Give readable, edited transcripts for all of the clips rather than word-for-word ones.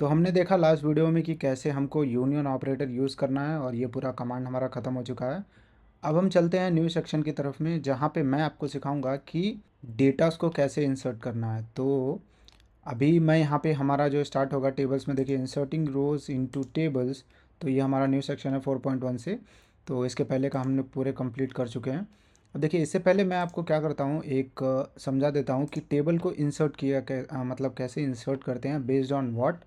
तो हमने देखा लास्ट वीडियो में कि कैसे हमको यूनियन ऑपरेटर यूज़ करना है और ये पूरा कमांड हमारा ख़त्म हो चुका है। अब हम चलते हैं न्यू सेक्शन की तरफ में, जहाँ पे मैं आपको सिखाऊंगा कि डेटास को कैसे इंसर्ट करना है। तो अभी मैं यहाँ पे हमारा जो स्टार्ट होगा टेबल्स में, देखिए इंसर्टिंग रोज इनटू टेबल्स। तो ये हमारा न्यू सेक्शन है 4.1 से। तो इसके पहले का हमने पूरे कंप्लीट कर चुके हैं। अब देखिए, इससे पहले मैं आपको क्या करता हूँ, एक समझा देता हूँ कि टेबल को इंसर्ट मतलब कैसे इंसर्ट करते हैं, बेस्ड ऑन व्हाट।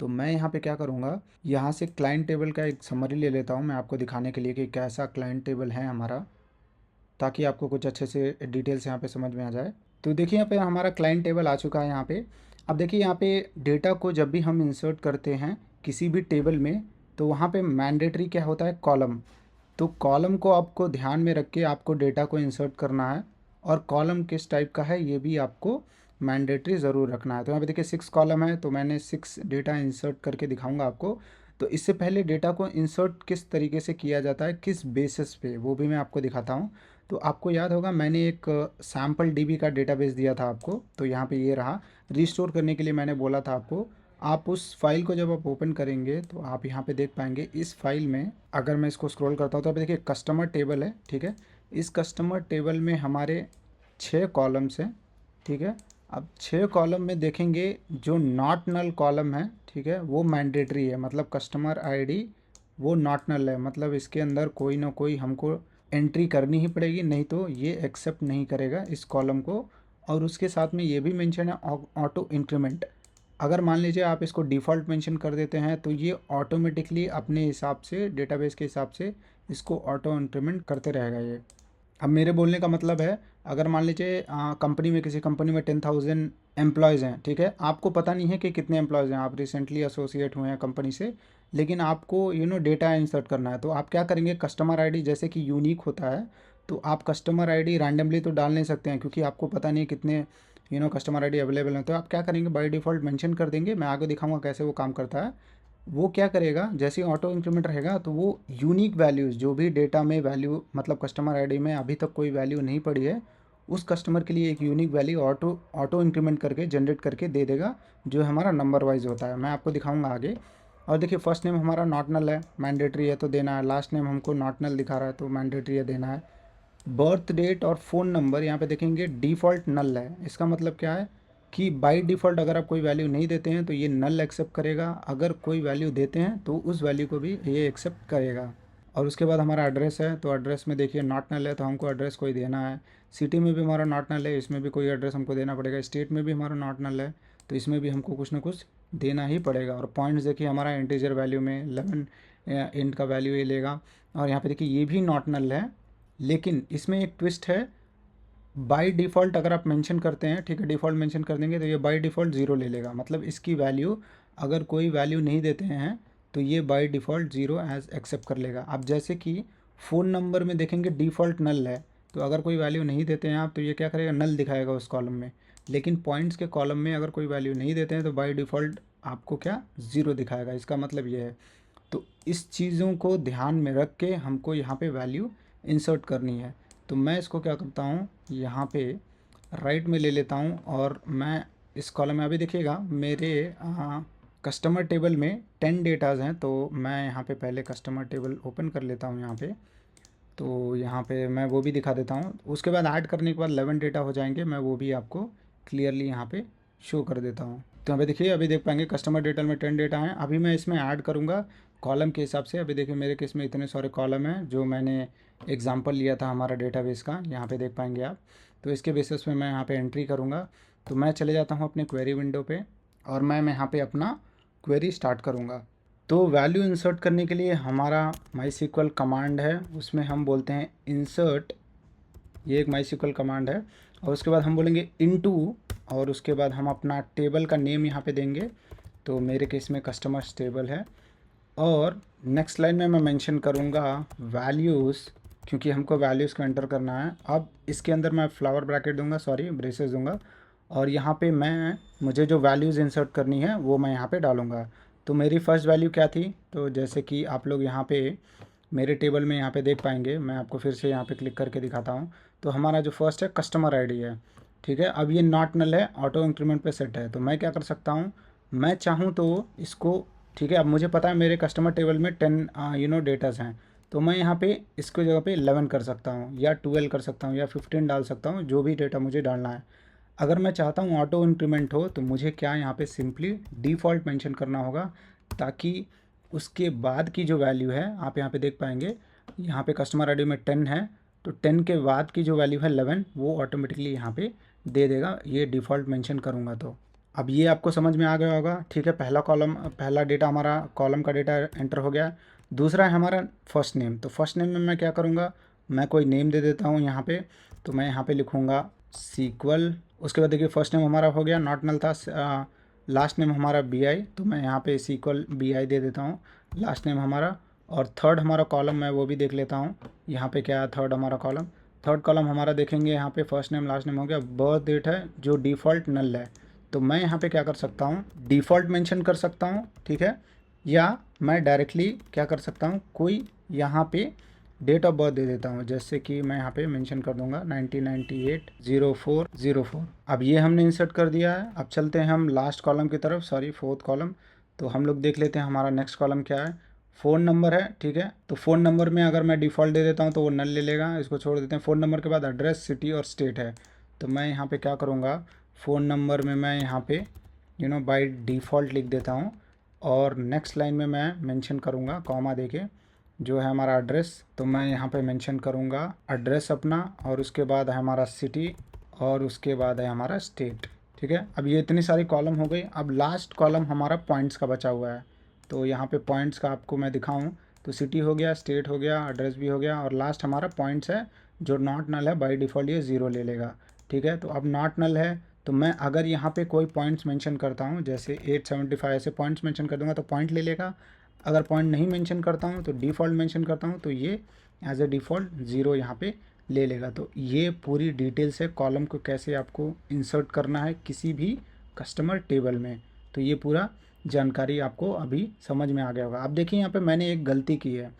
तो मैं यहाँ पे क्या करूँगा, यहाँ से क्लाइंट टेबल का एक समरी ले लेता हूँ मैं आपको दिखाने के लिए कि कैसा क्लाइंट टेबल है हमारा, ताकि आपको कुछ अच्छे से डिटेल्स यहाँ पे समझ में आ जाए। तो देखिए, यहाँ पे हमारा क्लाइंट टेबल आ चुका है यहाँ पे। अब देखिए, यहाँ पे डेटा को जब भी हम इंसर्ट करते हैं किसी भी टेबल में, तो वहाँ पे मैंडेटरी क्या होता है, कॉलम। तो कॉलम को आपको ध्यान में रख के आपको डेटा को इंसर्ट करना है, और कॉलम किस टाइप का है ये भी आपको मैंडेटरी ज़रूर रखना है। तो यहाँ पे देखिए 6 कॉलम है, तो मैंने 6 डेटा इंसर्ट करके दिखाऊंगा आपको। तो इससे पहले डेटा को इंसर्ट किस तरीके से किया जाता है, किस बेसिस पे, वो भी मैं आपको दिखाता हूँ। तो आपको याद होगा मैंने एक सैम्पल डीबी का डेटाबेस दिया था आपको, तो यहाँ पे ये रहा। रिस्टोर करने के लिए मैंने बोला था आपको। आप उस फाइल को जब आप ओपन करेंगे तो आप यहाँ पे देख पाएंगे, इस फाइल में अगर मैं इसको स्क्रॉल करता हूँ तो आप देखिए कस्टमर टेबल है, ठीक है। इस कस्टमर टेबल में हमारे 6 कॉलम्स हैं, ठीक है। अब 6 कॉलम में देखेंगे, जो नॉट नल कॉलम है, ठीक है, वो मैंडेटरी है। मतलब कस्टमर आईडी वो नॉट नल है, मतलब इसके अंदर कोई ना कोई हमको एंट्री करनी ही पड़ेगी, नहीं तो ये एक्सेप्ट नहीं करेगा इस कॉलम को। और उसके साथ में ये भी मेंशन है ऑटो इंक्रीमेंट। अगर मान लीजिए आप इसको डिफ़ॉल्ट मेंशन कर देते हैं तो ये ऑटोमेटिकली अपने हिसाब से, डेटाबेस के हिसाब से इसको ऑटो इंक्रीमेंट करते रहेगा ये। अब मेरे बोलने का मतलब है, अगर मान लीजिए कंपनी में, किसी कंपनी में 10,000 एम्प्लॉयज़ हैं, ठीक है। आपको पता नहीं है कि कितने एम्प्लॉयज़ हैं, आप रिसेंटली एसोसिएट हुए हैं कंपनी से, लेकिन आपको डेटा इंसर्ट करना है। तो आप क्या करेंगे, कस्टमर आईडी जैसे कि यूनिक होता है, तो आप कस्टमर आईडी रैंडमली तो डाल नहीं सकते हैं, क्योंकि आपको पता नहीं कितने कस्टमर आईडी अवेलेबल हैं। तो आप क्या करेंगे, बाय डिफ़ॉल्ट मेंशन कर देंगे। मैं आगे दिखाऊंगा कैसे वो काम करता है। वो क्या करेगा, जैसे ही ऑटो इंक्रीमेंट रहेगा तो वो यूनिक वैल्यूज़, जो भी डेटा में वैल्यू, मतलब कस्टमर आईडी में अभी तक कोई वैल्यू नहीं पड़ी है, उस कस्टमर के लिए एक unique value auto auto increment करके जनरेट करके दे देगा, जो हमारा नंबर वाइज होता है। मैं आपको दिखाऊंगा आगे। और देखिए, फर्स्ट नेम हमारा नॉट नल है, मैंडेटरी है तो देना है। लास्ट नेम हमको नॉट नल दिखा रहा है तो मैंडेटरी है, देना है। बर्थ डेट और फ़ोन नंबर यहाँ पे देखेंगे डिफ़ॉल्ट नल है। इसका मतलब क्या है कि बाय डिफ़ॉल्ट अगर आप कोई वैल्यू नहीं देते हैं तो ये नल एक्सेप्ट करेगा, अगर कोई वैल्यू देते हैं तो उस वैल्यू को भी ये एक्सेप्ट करेगा। और उसके बाद हमारा एड्रेस है, तो एड्रेस में देखिए नॉट नल है तो हमको एड्रेस कोई देना है। सिटी में भी हमारा नॉट नल है, इसमें भी कोई एड्रेस हमको देना पड़ेगा। स्टेट में भी हमारा नॉट नल है, तो इसमें भी हमको कुछ ना कुछ देना ही पड़ेगा। और पॉइंट्स देखिए, हमारा इंटीजर वैल्यू में 11 इंट का वैल्यू ये लेगा। और यहाँ पे देखिए ये भी नॉट नल है, लेकिन इसमें एक ट्विस्ट है। बाय डिफ़ॉल्ट अगर आप मेंशन करते हैं, ठीक है, डिफ़ॉल्ट मेंशन कर देंगे तो ये बाय डिफ़ॉल्ट ज़ीरो ले लेगा। मतलब इसकी वैल्यू, अगर कोई वैल्यू नहीं देते हैं तो ये by default zero as accept कर लेगा। अब जैसे कि फ़ोन नंबर में देखेंगे डिफ़ॉल्ट नल है, तो अगर कोई वैल्यू नहीं देते हैं आप तो ये क्या करेगा, नल दिखाएगा उस कॉलम में। लेकिन पॉइंट्स के कॉलम में अगर कोई वैल्यू नहीं देते हैं तो बाय डिफ़ॉल्ट आपको क्या, ज़ीरो दिखाएगा। इसका मतलब ये है। तो इस चीज़ों को ध्यान में रख के हमको यहाँ पे वैल्यू इंसर्ट करनी है। तो मैं इसको क्या करता हूँ, यहाँ पे राइट में ले लेता हूँ, और मैं इस कॉलम में, अभी देखिएगा मेरे कस्टमर टेबल में 10 डेटाज़ हैं। तो मैं यहाँ पे पहले कस्टमर टेबल ओपन कर लेता हूँ यहाँ पे। तो यहाँ पे मैं वो भी दिखा देता हूँ। उसके बाद ऐड करने के बाद 11 डेटा हो जाएंगे, मैं वो भी आपको क्लियरली यहाँ पे शो कर देता हूँ। तो यहाँ पे देखिए, अभी देख पाएंगे कस्टमर डेटा में 10 डेटा हैं। अभी मैं इसमें ऐड करूँगा कॉलम के हिसाब से। अभी देखिए मेरे केस में इतने सारे कॉलम हैं, जो मैंने एग्जाम्पल लिया था हमारा डेटाबेस का, यहाँ पे देख पाएंगे आप। तो इसके बेसिस पे मैं यहाँ पे एंट्री करूँगा। तो मैं चले जाता हूँ अपने क्वेरी विंडो पे, और मैं यहाँ पे अपना क्वेरी स्टार्ट करूँगा। तो वैल्यू इंसर्ट करने के लिए हमारा माई कमांड है, उसमें हम बोलते हैं इंसर्ट। ये एक माई कमांड है। और उसके बाद हम बोलेंगे इनटू, और उसके बाद हम अपना टेबल का नेम यहाँ पे देंगे। तो मेरे केस में कस्टमर्स टेबल है। और नेक्स्ट लाइन में मैं मेंशन करूँगा वैल्यूज़, क्योंकि हमको वैल्यूज़ को एंटर करना है। अब इसके अंदर मैं फ्लावर ब्रैकेट दूंगा, सॉरी ब्रेसेस दूंगा। और यहाँ पे मुझे जो वैल्यूज़ इंसर्ट करनी है वो मैं यहाँ पे डालूँगा। तो मेरी फ़र्स्ट वैल्यू क्या थी, तो जैसे कि आप लोग यहाँ पे मेरे टेबल में यहाँ पे देख पाएंगे, मैं आपको फिर से यहाँ पे क्लिक करके दिखाता हूँ। तो हमारा जो फर्स्ट है कस्टमर आईडी है, ठीक है। अब ये नॉट नल है, ऑटो इंक्रीमेंट पे सेट है। तो मैं क्या कर सकता हूँ, मैं चाहूँ तो इसको, ठीक है, अब मुझे पता है मेरे कस्टमर टेबल में 10 डेटास हैं, तो मैं यहाँ पे इसको जगह पे 11 कर सकता हूँ या 12 कर सकता हूँ या 15 डाल सकता हूँ, जो भी डेटा मुझे डालना है। अगर मैं चाहता हूँ ऑटो इंक्रीमेंट हो तो मुझे क्या यहाँ पे सिंपली डिफ़ॉल्ट मेंशन करना होगा, ताकि उसके बाद की जो वैल्यू है आप यहाँ पे देख पाएंगे, यहाँ पे कस्टमर आईडी में 10 है, तो 10 के बाद की जो वैल्यू है 11 वो ऑटोमेटिकली यहाँ पे दे देगा, ये डिफ़ॉल्ट मेंशन करूँगा तो। अब ये आपको समझ में आ गया होगा, ठीक है। पहला कॉलम, पहला डेटा हमारा कॉलम का डेटा एंटर हो गया। दूसरा है हमारा फर्स्ट नेम, तो फर्स्ट नेम में मैं क्या करूँगा, मैं कोई नेम दे देता हूँ यहाँ पे, तो मैं यहाँ पे लिखूँगा सीक्वल। उसके बाद देखिए फर्स्ट नेम हमारा हो गया, नॉट नल था। लास्ट नेम हमारा बी आई, तो मैं यहाँ पे सीक्वल बी आई दे देता हूँ लास्ट नेम हमारा। और थर्ड हमारा कॉलम मैं वो भी देख लेता हूँ, यहाँ पे क्या है थर्ड हमारा कॉलम। थर्ड कॉलम हमारा देखेंगे यहाँ पे फर्स्ट नेम लास्ट नेम हो गया, बर्थ डेट है जो डिफ़ॉल्ट नल है, तो मैं यहाँ पे क्या कर सकता हूँ, डिफ़ॉल्ट मेंशन कर सकता हूँ, ठीक है। या मैं डायरेक्टली क्या कर सकता हूँ, कोई यहाँ पे डेट ऑफ बर्थ दे देता हूँ, जैसे कि मैं यहाँ पे मेंशन कर दूंगा 1998 0404। अब ये हमने इंसर्ट कर दिया है। अब चलते हैं हम लास्ट कॉलम की तरफ, सॉरी फोर्थ कॉलम। तो हम लोग देख लेते हैं हमारा नेक्स्ट कॉलम क्या है, फ़ोन नंबर है, ठीक है। तो फ़ोन नंबर में अगर मैं डिफ़ॉल्ट दे देता हूँ तो वो नल ले लेगा, इसको छोड़ देते हैं। फ़ोन नंबर के बाद एड्रेस, सिटी और स्टेट है, तो मैं यहाँ पे क्या करूँगा, फ़ोन नंबर में मैं यहाँ पे बाय डिफ़ॉल्ट लिख देता हूँ, और नेक्स्ट लाइन में मैं मेंशन करूँगा कॉमा देके जो है हमारा एड्रेस, तो मैं यहाँ पे मेंशन करूँगा एड्रेस अपना, और उसके बाद है हमारा सिटी, और उसके बाद है हमारा स्टेट, ठीक है। अब ये इतनी सारी कॉलम हो गई। अब लास्ट कॉलम हमारा पॉइंट्स का बचा हुआ है, तो यहाँ पे पॉइंट्स का आपको मैं दिखाऊं तो सिटी हो गया, स्टेट हो गया, एड्रेस भी हो गया, और लास्ट हमारा पॉइंट्स है जो नॉट नल है, बाय डिफ़ॉल्ट ये 0 ले लेगा, ठीक है। तो अब नॉट नल है, तो मैं अगर यहाँ पे कोई पॉइंट्स मेंशन करता हूँ जैसे 875 ऐसे पॉइंट्स मेंशन कर दूंगा तो पॉइंट ले लेगा। अगर पॉइंट नहीं मेंशन करता हूँ तो डिफ़ॉल्ट मेंशन करता हूँ तो ये एज ए डिफ़ॉल्ट 0 यहाँ पे ले लेगा। तो ये पूरी डिटेल्स है कॉलम को कैसे आपको इंसर्ट करना है किसी भी कस्टमर टेबल में, तो ये पूरा जानकारी आपको अभी समझ में आ गया होगा। अब देखिए यहाँ पे मैंने एक गलती की है,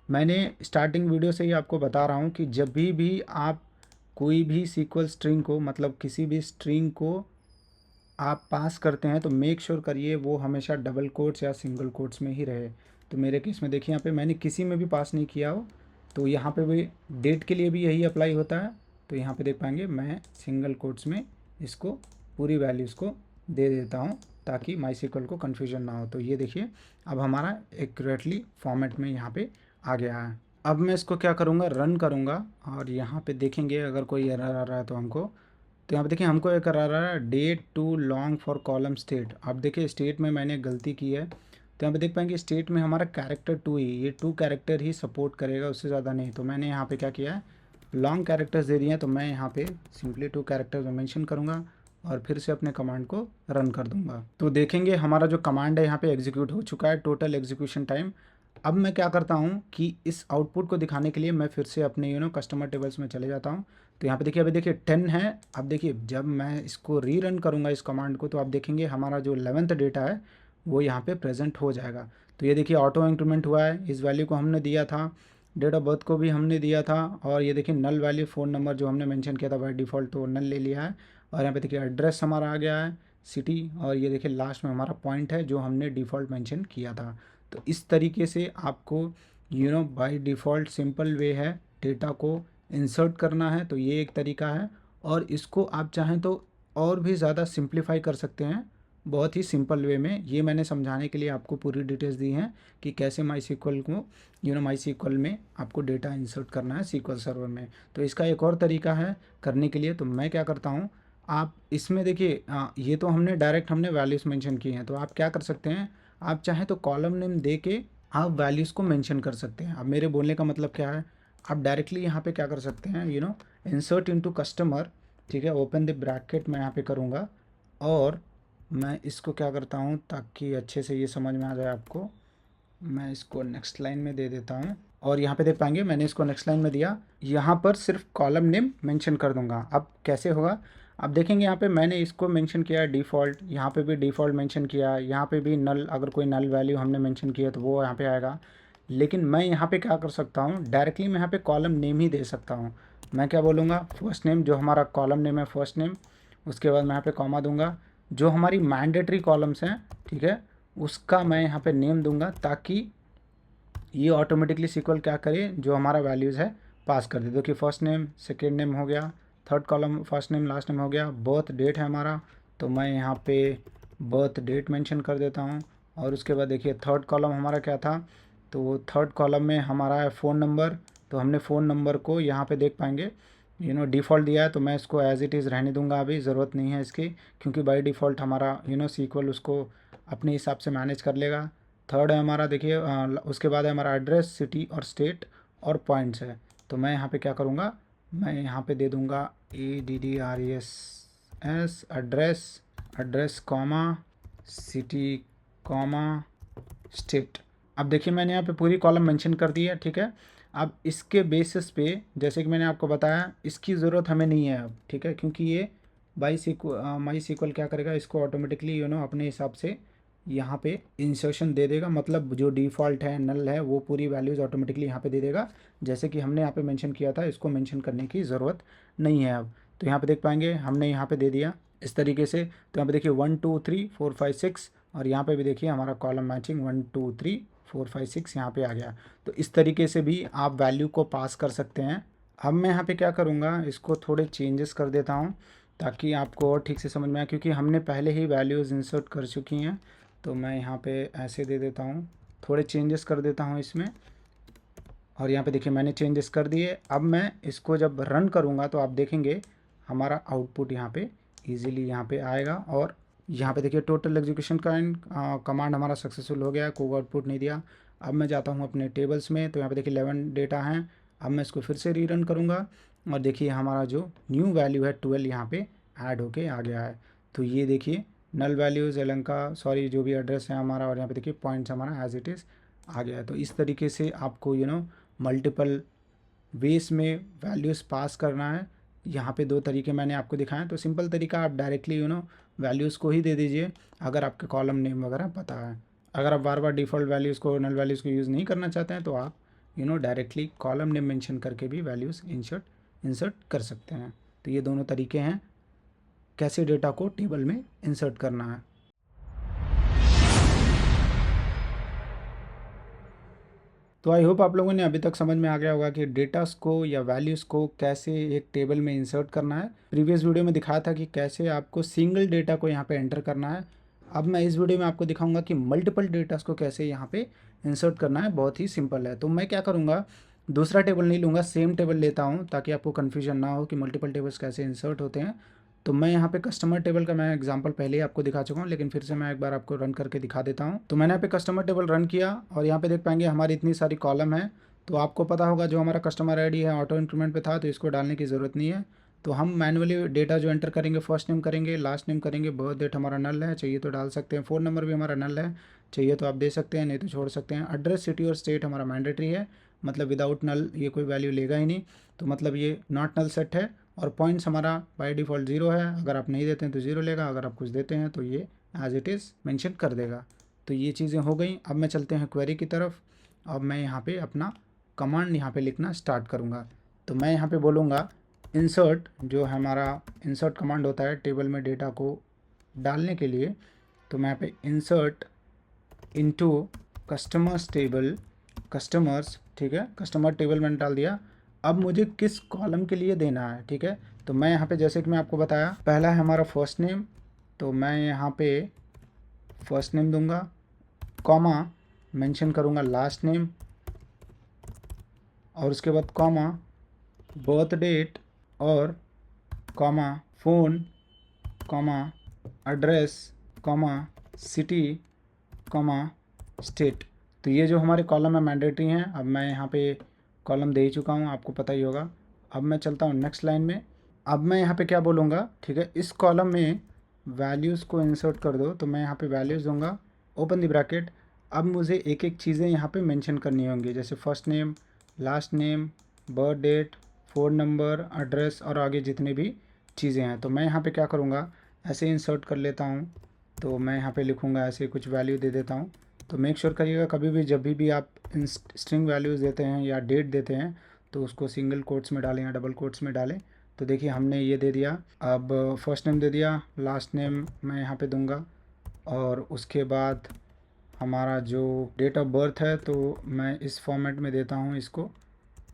मैंने स्टार्टिंग वीडियो से ही आपको बता रहा हूँ कि जब भी आप कोई भी सीक्वल स्ट्रिंग को, मतलब किसी भी स्ट्रिंग को आप पास करते हैं तो मेक श्योर करिए वो हमेशा डबल कोट्स या सिंगल कोट्स में ही रहे। तो मेरे केस में देखिए यहाँ पे मैंने किसी में भी पास नहीं किया हो, तो यहाँ पे भी डेट के लिए भी यही अप्लाई होता है। तो यहाँ पे देख पाएंगे मैं सिंगल कोट्स में इसको पूरी वैल्यूज़ को दे देता हूँ ताकि माई सीक्वल को कन्फ्यूजन ना हो। तो ये देखिए अब हमारा एक्यूरेटली फॉर्मेट में यहाँ पे आ गया है। अब मैं इसको क्या करूँगा, रन करूँगा, और यहाँ पे देखेंगे अगर कोई एरर आ रहा है तो हमको, तो यहाँ पे देखिए हमको एक आ रहा है date too long for column state. अब देखिए स्टेट में मैंने गलती की है, तो यहाँ पे देख पाएंगे स्टेट में हमारा कैरेक्टर 2 ही, ये 2 कैरेक्टर ही सपोर्ट करेगा, उससे ज़्यादा नहीं। तो मैंने यहाँ पे क्या किया है, लॉन्ग कैरेक्टर्स दे दिए हैं, तो मैं यहाँ पे सिंपली 2 कैरेक्टर्स मेंशन करूँगा और फिर से अपने कमांड को रन कर दूँगा। तो देखेंगे हमारा जो कमांड है यहाँ पे एग्जीक्यूट हो चुका है, टोटल एग्जीक्यूशन टाइम। अब मैं क्या करता हूँ कि इस आउटपुट को दिखाने के लिए मैं फिर से अपने कस्टमर टेबल्स में चले जाता हूँ। तो यहाँ पे देखिए अभी देखिए 10 है। अब देखिए जब मैं इसको रीरन करूँगा इस कमांड को, तो आप देखेंगे हमारा जो 11th डेटा है वो यहाँ पे प्रेजेंट हो जाएगा। तो ये देखिए ऑटो इंक्रीमेंट हुआ है, इस वैल्यू को हमने दिया था, डेट ऑफ बर्थ को भी हमने दिया था, और ये देखिए नल वैल्यू फ़ोन नंबर जो हमने मेंशन किया था बाय डिफ़ॉल्ट तो नल ले लिया है। और यहाँ पे देखिए एड्रेस हमारा आ गया है, सिटी, और ये देखिए लास्ट में हमारा पॉइंट है जो हमने डिफ़ॉल्ट मेंशन किया था। तो इस तरीके से आपको बाय डिफ़ॉल्ट सिंपल वे है डेटा को इंसर्ट करना है, तो ये एक तरीका है। और इसको आप चाहें तो और भी ज़्यादा सिंप्लीफाई कर सकते हैं बहुत ही सिंपल वे में। ये मैंने समझाने के लिए आपको पूरी डिटेल्स दी हैं कि कैसे माई सीक्वल को माई सीक्वल में आपको डेटा इंसर्ट करना है सीक्वल सर्वर में। तो इसका एक और तरीका है करने के लिए, तो मैं क्या करता हूँ, आप इसमें देखिए ये तो हमने डायरेक्ट हमने वैल्यूज़ मेंशन की हैं, तो आप क्या कर सकते हैं, आप चाहें तो कॉलम नेम दे के आप वैल्यूज़ को मेंशन कर सकते हैं। अब मेरे बोलने का मतलब क्या है, आप डायरेक्टली यहाँ पे क्या कर सकते हैं, इंसर्ट इनटू कस्टमर, ठीक है, ओपन द ब्रैकेट मैं यहाँ पे करूँगा, और मैं इसको क्या करता हूँ ताकि अच्छे से ये समझ में आ जाए आपको, मैं इसको नेक्स्ट लाइन में दे देता हूँ। और यहाँ पे देख पाएंगे मैंने इसको नेक्स्ट लाइन में दिया, यहाँ पर सिर्फ कॉलम नेम मेंशन कर दूंगा। अब कैसे होगा, अब देखेंगे यहाँ पे मैंने इसको मेंशन किया है डिफ़ॉल्ट, यहाँ पे भी डिफ़ॉल्ट मेंशन किया है, यहाँ पे भी नल, अगर कोई नल वैल्यू हमने मेंशन किया तो वो यहाँ पे आएगा। लेकिन मैं यहाँ पे क्या कर सकता हूँ, डायरेक्टली मैं यहाँ पे कॉलम नेम ही दे सकता हूँ। मैं क्या बोलूँगा, फर्स्ट नेम जो हमारा कॉलम नेम है फर्स्ट नेम, उसके बाद मैं यहाँ पे कॉमा दूंगा, जो हमारी मैंडेटरी कॉलम्स हैं, ठीक है, उसका मैं यहाँ पे नेम दूंगा ताकि ये ऑटोमेटिकली सीक्वल क्या करे, जो हमारा वैल्यूज़ है पास कर दे। देखिए फर्स्ट नेम सेकेंड नेम हो गया, third column first name last name हो गया, बर्थ डेट है हमारा, तो मैं यहाँ पे बर्थ डेट मेंशन कर देता हूँ। और उसके बाद देखिए थर्ड कॉलम हमारा क्या था, तो थर्ड कॉलम में हमारा है फ़ोन नंबर, तो हमने फ़ोन नंबर को यहाँ पे देख पाएंगे डिफ़ॉल्ट दिया है, तो मैं इसको एज़ इट इज़ रहने दूंगा, अभी ज़रूरत नहीं है इसकी, क्योंकि बाय डिफ़ॉल्ट हमारा सीक्वल उसको अपने हिसाब से मैनेज कर लेगा। थर्ड है हमारा देखिए उसके बाद है हमारा एड्रेस, सिटी और स्टेट और पॉइंट्स है। तो मैं यहाँ पे क्या करूँगा, मैं यहाँ पे दे दूँगा ADDRESS address comma city comma state. अब देखिए मैंने यहाँ पे पूरी कॉलम मेंशन कर दी है, ठीक है। अब इसके बेसिस पे जैसे कि मैंने आपको बताया, इसकी ज़रूरत हमें नहीं है अब, ठीक है, क्योंकि ये माई सीक्वल क्या करेगा, इसको ऑटोमेटिकली अपने हिसाब से यहाँ पे इंसर्शन दे देगा, मतलब जो डिफ़ॉल्ट है नल है वो पूरी वैल्यूज़ ऑटोमेटिकली यहाँ पे दे देगा, जैसे कि हमने यहाँ पे मेंशन किया था। इसको मेंशन करने की ज़रूरत नहीं है अब। तो यहाँ पे देख पाएंगे हमने यहाँ पे दे दिया इस तरीके से। तो यहाँ पे देखिए 1 2 3 4 5 6 और यहाँ पे भी देखिए हमारा कॉलम मैचिंग 1 2 3 4 5 6 यहाँ पे आ गया। तो इस तरीके से भी आप वैल्यू को पास कर सकते हैं। अब मैं यहाँ पे क्या करूँगा, इसको थोड़े चेंजेस कर देता हूँ ताकि आपको और ठीक से समझ में आए, क्योंकि हमने पहले ही वैल्यूज़ इंसर्ट कर चुकी हैं। तो मैं यहाँ पे ऐसे दे देता हूँ, थोड़े चेंजेस कर देता हूँ इसमें। और यहाँ पे देखिए मैंने चेंजेस कर दिए। अब मैं इसको जब रन करूँगा तो आप देखेंगे हमारा आउटपुट यहाँ पे इजीली यहाँ पे आएगा। और यहाँ पे देखिए टोटल एग्जीक्यूशन का कमांड हमारा सक्सेसफुल हो गया, कोई आउटपुट नहीं दिया। अब मैं जाता हूँ अपने टेबल्स में, तो यहाँ पे देखिए 11 डेटा हैं। अब मैं इसको फिर से रीरन करूँगा और देखिए हमारा जो न्यू वैल्यू है 12 यहाँ पे ऐड होके आ गया है। तो ये देखिए नल वैल्यूज़ एलंका सॉरी जो भी एड्रेस है हमारा, और यहाँ पे देखिए पॉइंट्स हमारा एज इट इज़ आ गया है। तो इस तरीके से आपको मल्टीपल वेस में वैल्यूज़ पास करना है। यहाँ पे दो तरीके मैंने आपको दिखाए हैं। तो सिंपल तरीका आप डायरेक्टली वैल्यूज़ को ही दे दीजिए अगर आपके कॉलम नेम वगैरह पता है। अगर आप बार बार डिफ़ॉल्ट वैल्यूज़ को नल वैल्यूज़ को यूज़ नहीं करना चाहते हैं तो आप डायरेक्टली कॉलम नेम मेंशन करके भी वैल्यूज़ इंसर्ट कर सकते हैं। तो ये दोनों तरीके हैं कैसे डेटा को टेबल में इंसर्ट करना है। तो आई होप आप लोगों ने अभी तक समझ में आ गया होगा कि डेटास को या वैल्यूज़ को कैसे एक टेबल में इंसर्ट करना है। प्रीवियस वीडियो में दिखाया था कि कैसे आपको सिंगल डेटा को यहाँ पे एंटर करना है। अब मैं इस वीडियो में आपको दिखाऊंगा कि मल्टीपल डेटास को कैसे यहाँ पे इंसर्ट करना है। बहुत ही सिंपल है। तो मैं क्या करूँगा, दूसरा टेबल नहीं लूँगा, सेम टेबल लेता हूँ ताकि आपको कन्फ्यूजन ना हो कि मल्टीपल टेबल्स कैसे इंसर्ट होते हैं। तो मैं यहाँ पे कस्टमर टेबल का मैं एग्जांपल पहले ही आपको दिखा चुका हूँ, लेकिन फिर से मैं एक बार आपको रन करके दिखा देता हूँ। तो मैंने यहाँ पे कस्टमर टेबल रन किया और यहाँ पे देख पाएंगे हमारी इतनी सारी कॉलम है। तो आपको पता होगा जो हमारा कस्टमर आईडी है ऑटो इंक्रीमेंट पे था, तो इसको डालने की ज़रूरत नहीं है। तो हम मैनुअली डेटा जो एंटर करेंगे, फर्स्ट नेम करेंगे, लास्ट नेम करेंगे, बर्थ डेट हमारा नल है, चाहिए तो डाल सकते हैं, फ़ोन नंबर भी हमारा नल है, चाहिए तो आप दे सकते हैं, नहीं तो छोड़ सकते हैं। एड्रेस, सिटी और स्टेट हमारा मैंडेटरी है, मतलब विदाउट नल ये कोई वैल्यू लेगा ही नहीं, तो मतलब ये नॉट नल सेट है। और पॉइंट्स हमारा बाय डिफ़ॉल्ट 0 है, अगर आप नहीं देते हैं तो 0 लेगा, अगर आप कुछ देते हैं तो ये एज इट इज़ मेंशन कर देगा। तो ये चीज़ें हो गई। अब मैं चलते हैं क्वेरी की तरफ। अब मैं यहाँ पे अपना कमांड यहाँ पे लिखना स्टार्ट करूँगा। तो मैं यहाँ पे बोलूँगा इंसर्ट, जो हमारा इंसर्ट कमांड होता है टेबल में डेटा को डालने के लिए। तो मैं यहाँ पे insert into customers table, customers, ठीक है, कस्टमर टेबल मैंने डाल दिया। अब मुझे किस कॉलम के लिए देना है, ठीक है। तो मैं यहाँ पे जैसे कि मैं आपको बताया, पहला है हमारा फर्स्ट नेम, तो मैं यहाँ पे फर्स्ट नेम दूंगा, कॉमा मेंशन करूँगा लास्ट नेम, और उसके बाद कॉमा बर्थ डेट और comma phone, comma address, comma city, comma state. तो ये जो हमारे कॉलम है मैंडेटरी हैं। अब मैं यहाँ पे कॉलम दे ही चुका हूँ, आपको पता ही होगा। अब मैं चलता हूँ नेक्स्ट लाइन में। अब मैं यहाँ पे क्या बोलूँगा, ठीक है, इस कॉलम में वैल्यूज़ को इंसर्ट कर दो। तो मैं यहाँ पे वैल्यूज़ दूंगा, ओपन द ब्रैकेट। अब मुझे एक एक चीज़ें यहाँ पे मेंशन करनी होंगी, जैसे first name, last name, birth date, phone number, address और आगे जितने भी चीज़ें हैं। तो मैं यहाँ पे क्या करूँगा, ऐसे इंसर्ट कर लेता हूँ। तो मैं यहाँ पे लिखूँगा, ऐसे कुछ वैल्यू दे देता हूँ। तो मेक श्योर करिएगा कभी भी जब भी आप स्ट्रिंग वैल्यूज़ देते हैं या डेट देते हैं तो उसको सिंगल कोट्स में डालें या डबल कोट्स में डालें, तो देखिए हमने ये दे दिया। अब फर्स्ट नेम दे दिया, लास्ट नेम मैं यहाँ पे दूंगा, और उसके बाद हमारा जो डेट ऑफ बर्थ है तो मैं इस फॉर्मेट में देता हूँ इसको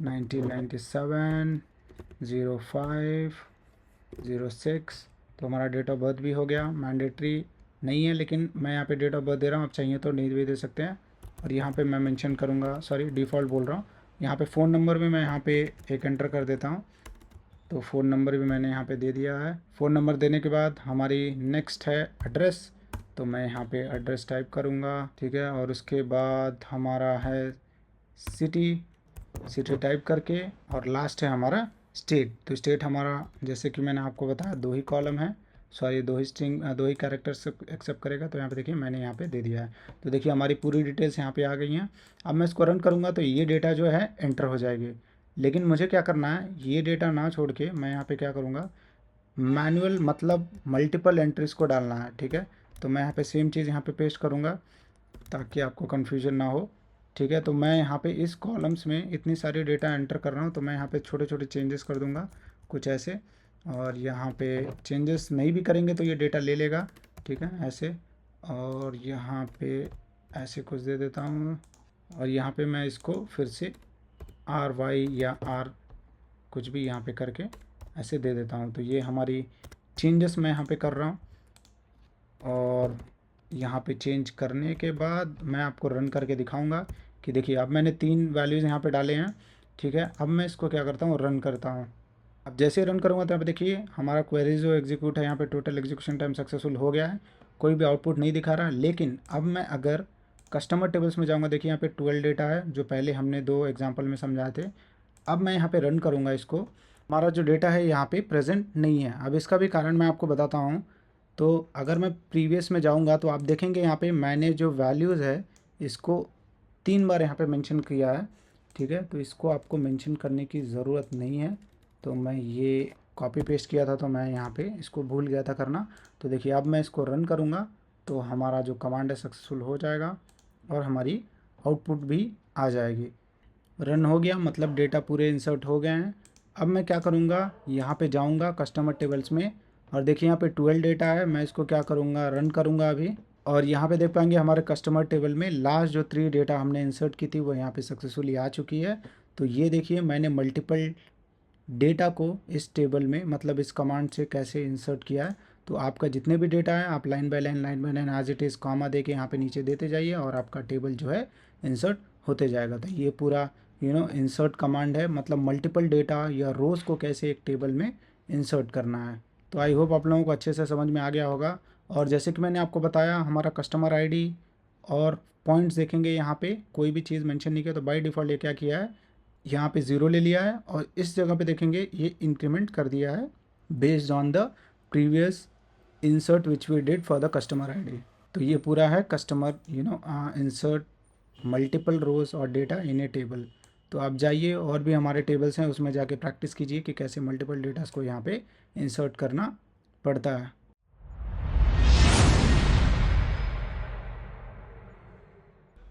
1997 05 06। तो हमारा डेट ऑफ बर्थ भी हो गया। मैंडेटरी नहीं है लेकिन मैं यहाँ पे डेट ऑफ बर्थ दे रहा हूँ, आप चाहिए तो नहीं भी दे सकते हैं। और यहाँ पे मैं मेंशन करूँगा, सॉरी डिफ़ॉल्ट बोल रहा हूँ, यहाँ पे फ़ोन नंबर भी मैं यहाँ पे एक एंटर कर देता हूँ। तो फ़ोन नंबर भी मैंने यहाँ पे दे दिया है। फ़ोन नंबर देने के बाद हमारी नेक्स्ट है एड्रेस, तो मैं यहाँ पे एड्रेस टाइप करूँगा, ठीक है। और उसके बाद हमारा है सिटी, सिटी टाइप करके, और लास्ट है हमारा स्टेट। तो स्टेट हमारा जैसे कि मैंने आपको बताया 2 ही कॉलम है, सॉरी 2 ही स्ट्रिंग 2 ही कैरेक्टर्स एक्सेप्ट करेगा। तो यहाँ पे देखिए मैंने यहाँ पे दे दिया है। तो देखिए हमारी पूरी डिटेल्स यहाँ पे आ गई हैं। अब मैं इसको रन करूँगा तो ये डेटा जो है एंटर हो जाएगी। लेकिन मुझे क्या करना है, ये डेटा ना छोड़ के मैं यहाँ पे क्या करूँगा, मैनुअल मतलब मल्टीपल एंट्रीज को डालना है, ठीक है। तो मैं यहाँ पे सेम चीज़ यहाँ पे पेस्ट करूँगा ताकि आपको कन्फ्यूजन ना हो, ठीक है। तो मैं यहाँ पे इस कॉलम्स में इतनी सारी डेटा एंटर कर रहा हूँ, तो मैं यहाँ पे छोटे छोटे चेंजेस कर दूँगा कुछ ऐसे, और यहाँ पे चेंजेस नहीं भी करेंगे तो ये डेटा ले लेगा, ठीक है, ऐसे। और यहाँ पे ऐसे कुछ दे देता हूँ, और यहाँ पे मैं इसको फिर से RY या R कुछ भी यहाँ पे करके ऐसे दे देता हूँ। तो ये हमारी चेंजेस मैं यहाँ पे कर रहा हूँ, और यहाँ पे चेंज करने के बाद मैं आपको रन करके दिखाऊंगा कि देखिए अब मैंने 3 वैल्यूज़ यहाँ पे डाले हैं, ठीक है। अब मैं इसको क्या करता हूँ, रन करता हूँ। अब जैसे ही रन करूँगा तो यहाँ पे देखिए हमारा क्वेरी जो एग्जीक्यूट है यहाँ पे टोटल एग्जीक्यूशन टाइम सक्सेसफुल हो गया है, कोई भी आउटपुट नहीं दिखा रहा। लेकिन अब मैं अगर कस्टमर टेबल्स में जाऊँगा, देखिए यहाँ पे 12 डेटा है जो पहले हमने 2 एग्जाम्पल में समझाए थे। अब मैं यहाँ पे रन करूँगा इसको, हमारा जो डेटा है यहाँ पे प्रेजेंट नहीं है। अब इसका भी कारण मैं आपको बताता हूँ। तो अगर मैं प्रीवियस में जाऊँगा तो आप देखेंगे यहाँ पे मैंने जो वैल्यूज़ है इसको 3 बार यहाँ पे मेंशन किया है, ठीक है। तो इसको आपको मेंशन करने की ज़रूरत नहीं है। तो मैं ये कॉपी पेस्ट किया था तो मैं यहाँ पे इसको भूल गया था करना। तो देखिए अब मैं इसको रन करूँगा तो हमारा जो कमांड है सक्सेसफुल हो जाएगा और हमारी आउटपुट भी आ जाएगी। रन हो गया मतलब डेटा पूरे इंसर्ट हो गए हैं। अब मैं क्या करूँगा, यहाँ पे जाऊँगा कस्टमर टेबल्स में, और देखिए यहाँ पे 12 डेटा है। मैं इसको क्या करूँगा, रन करूँगा अभी, और यहाँ पे देख पाएंगे हमारे कस्टमर टेबल में लास्ट जो 3 डेटा हमने इंसर्ट की थी वो यहाँ पे सक्सेसफुली आ चुकी है। तो ये देखिए मैंने मल्टीपल डेटा को इस टेबल में मतलब इस कमांड से कैसे इंसर्ट किया है। तो आपका जितने भी डेटा है आप line by line as it is comma दे के यहाँ पे नीचे देते जाइए और आपका टेबल जो है इंसर्ट होते जाएगा। तो ये पूरा इंसर्ट कमांड है, मतलब मल्टीपल डेटा या रोज़ को कैसे एक टेबल में इंसर्ट करना है। तो आई होप आप लोगों को अच्छे से समझ में आ गया होगा। और जैसे कि मैंने आपको बताया हमारा कस्टमर आईडी और पॉइंट्स देखेंगे, यहाँ पे कोई भी चीज़ मेंशन नहीं किया तो बाय डिफ़ॉल्ट ये क्या किया है, यहाँ पे 0 ले लिया है, और इस जगह पे देखेंगे ये इंक्रीमेंट कर दिया है based on the previous insert which we did for the customer ID. तो ये पूरा है कस्टमर इंसर्ट मल्टीपल रोज़ और डेटा इन ए टेबल। तो आप जाइए और भी हमारे टेबल्स हैं उसमें जाके प्रैक्टिस कीजिए कि कैसे मल्टीपल डेटास को यहाँ पे इंसर्ट करना पड़ता है।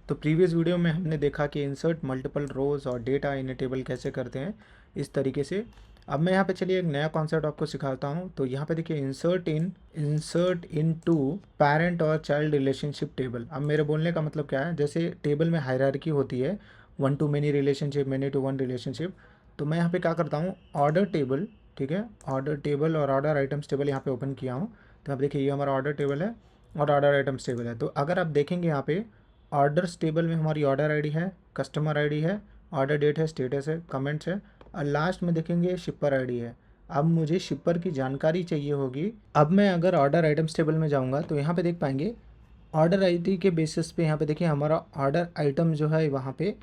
तो प्रीवियस वीडियो में हमने देखा कि इंसर्ट मल्टीपल रोज़ और डेटा इन ए टेबल कैसे करते हैं इस तरीके से। अब मैं यहाँ पे चलिए एक नया कॉन्सेप्ट आपको सिखाता हूँ। तो यहाँ पे देखिए इंसर्ट इन टू पेरेंट और चाइल्ड रिलेशनशिप टेबल। अब मेरे बोलने का मतलब क्या है, जैसे टेबल में हायरार्की होती है 1 to many relationship, many to 1 relationship. तो मैं यहाँ पे क्या करता हूँ, ऑर्डर टेबल, ठीक है, ऑर्डर टेबल और ऑर्डर आइटम्स टेबल यहाँ पे ओपन किया हूँ। तो अब देखिए ये हमारा ऑर्डर टेबल है और ऑर्डर आइटम्स टेबल है। तो अगर आप देखेंगे यहाँ पे ऑर्डर्स टेबल में हमारी ऑर्डर आईडी है, कस्टमर आईडी है, ऑर्डर डेट है, स्टेटस है, कमेंट्स है, और लास्ट में देखेंगे शिपर आईडी है। अब मुझे शिपर की जानकारी चाहिए होगी। अब मैं अगर ऑर्डर आइटम्स टेबल में जाऊंगा तो यहाँ पे देख पाएंगे ऑर्डर आईडी के बेसिस पे यहाँ पे देखिए हमारा ऑर्डर आइटम जो है वहाँ पे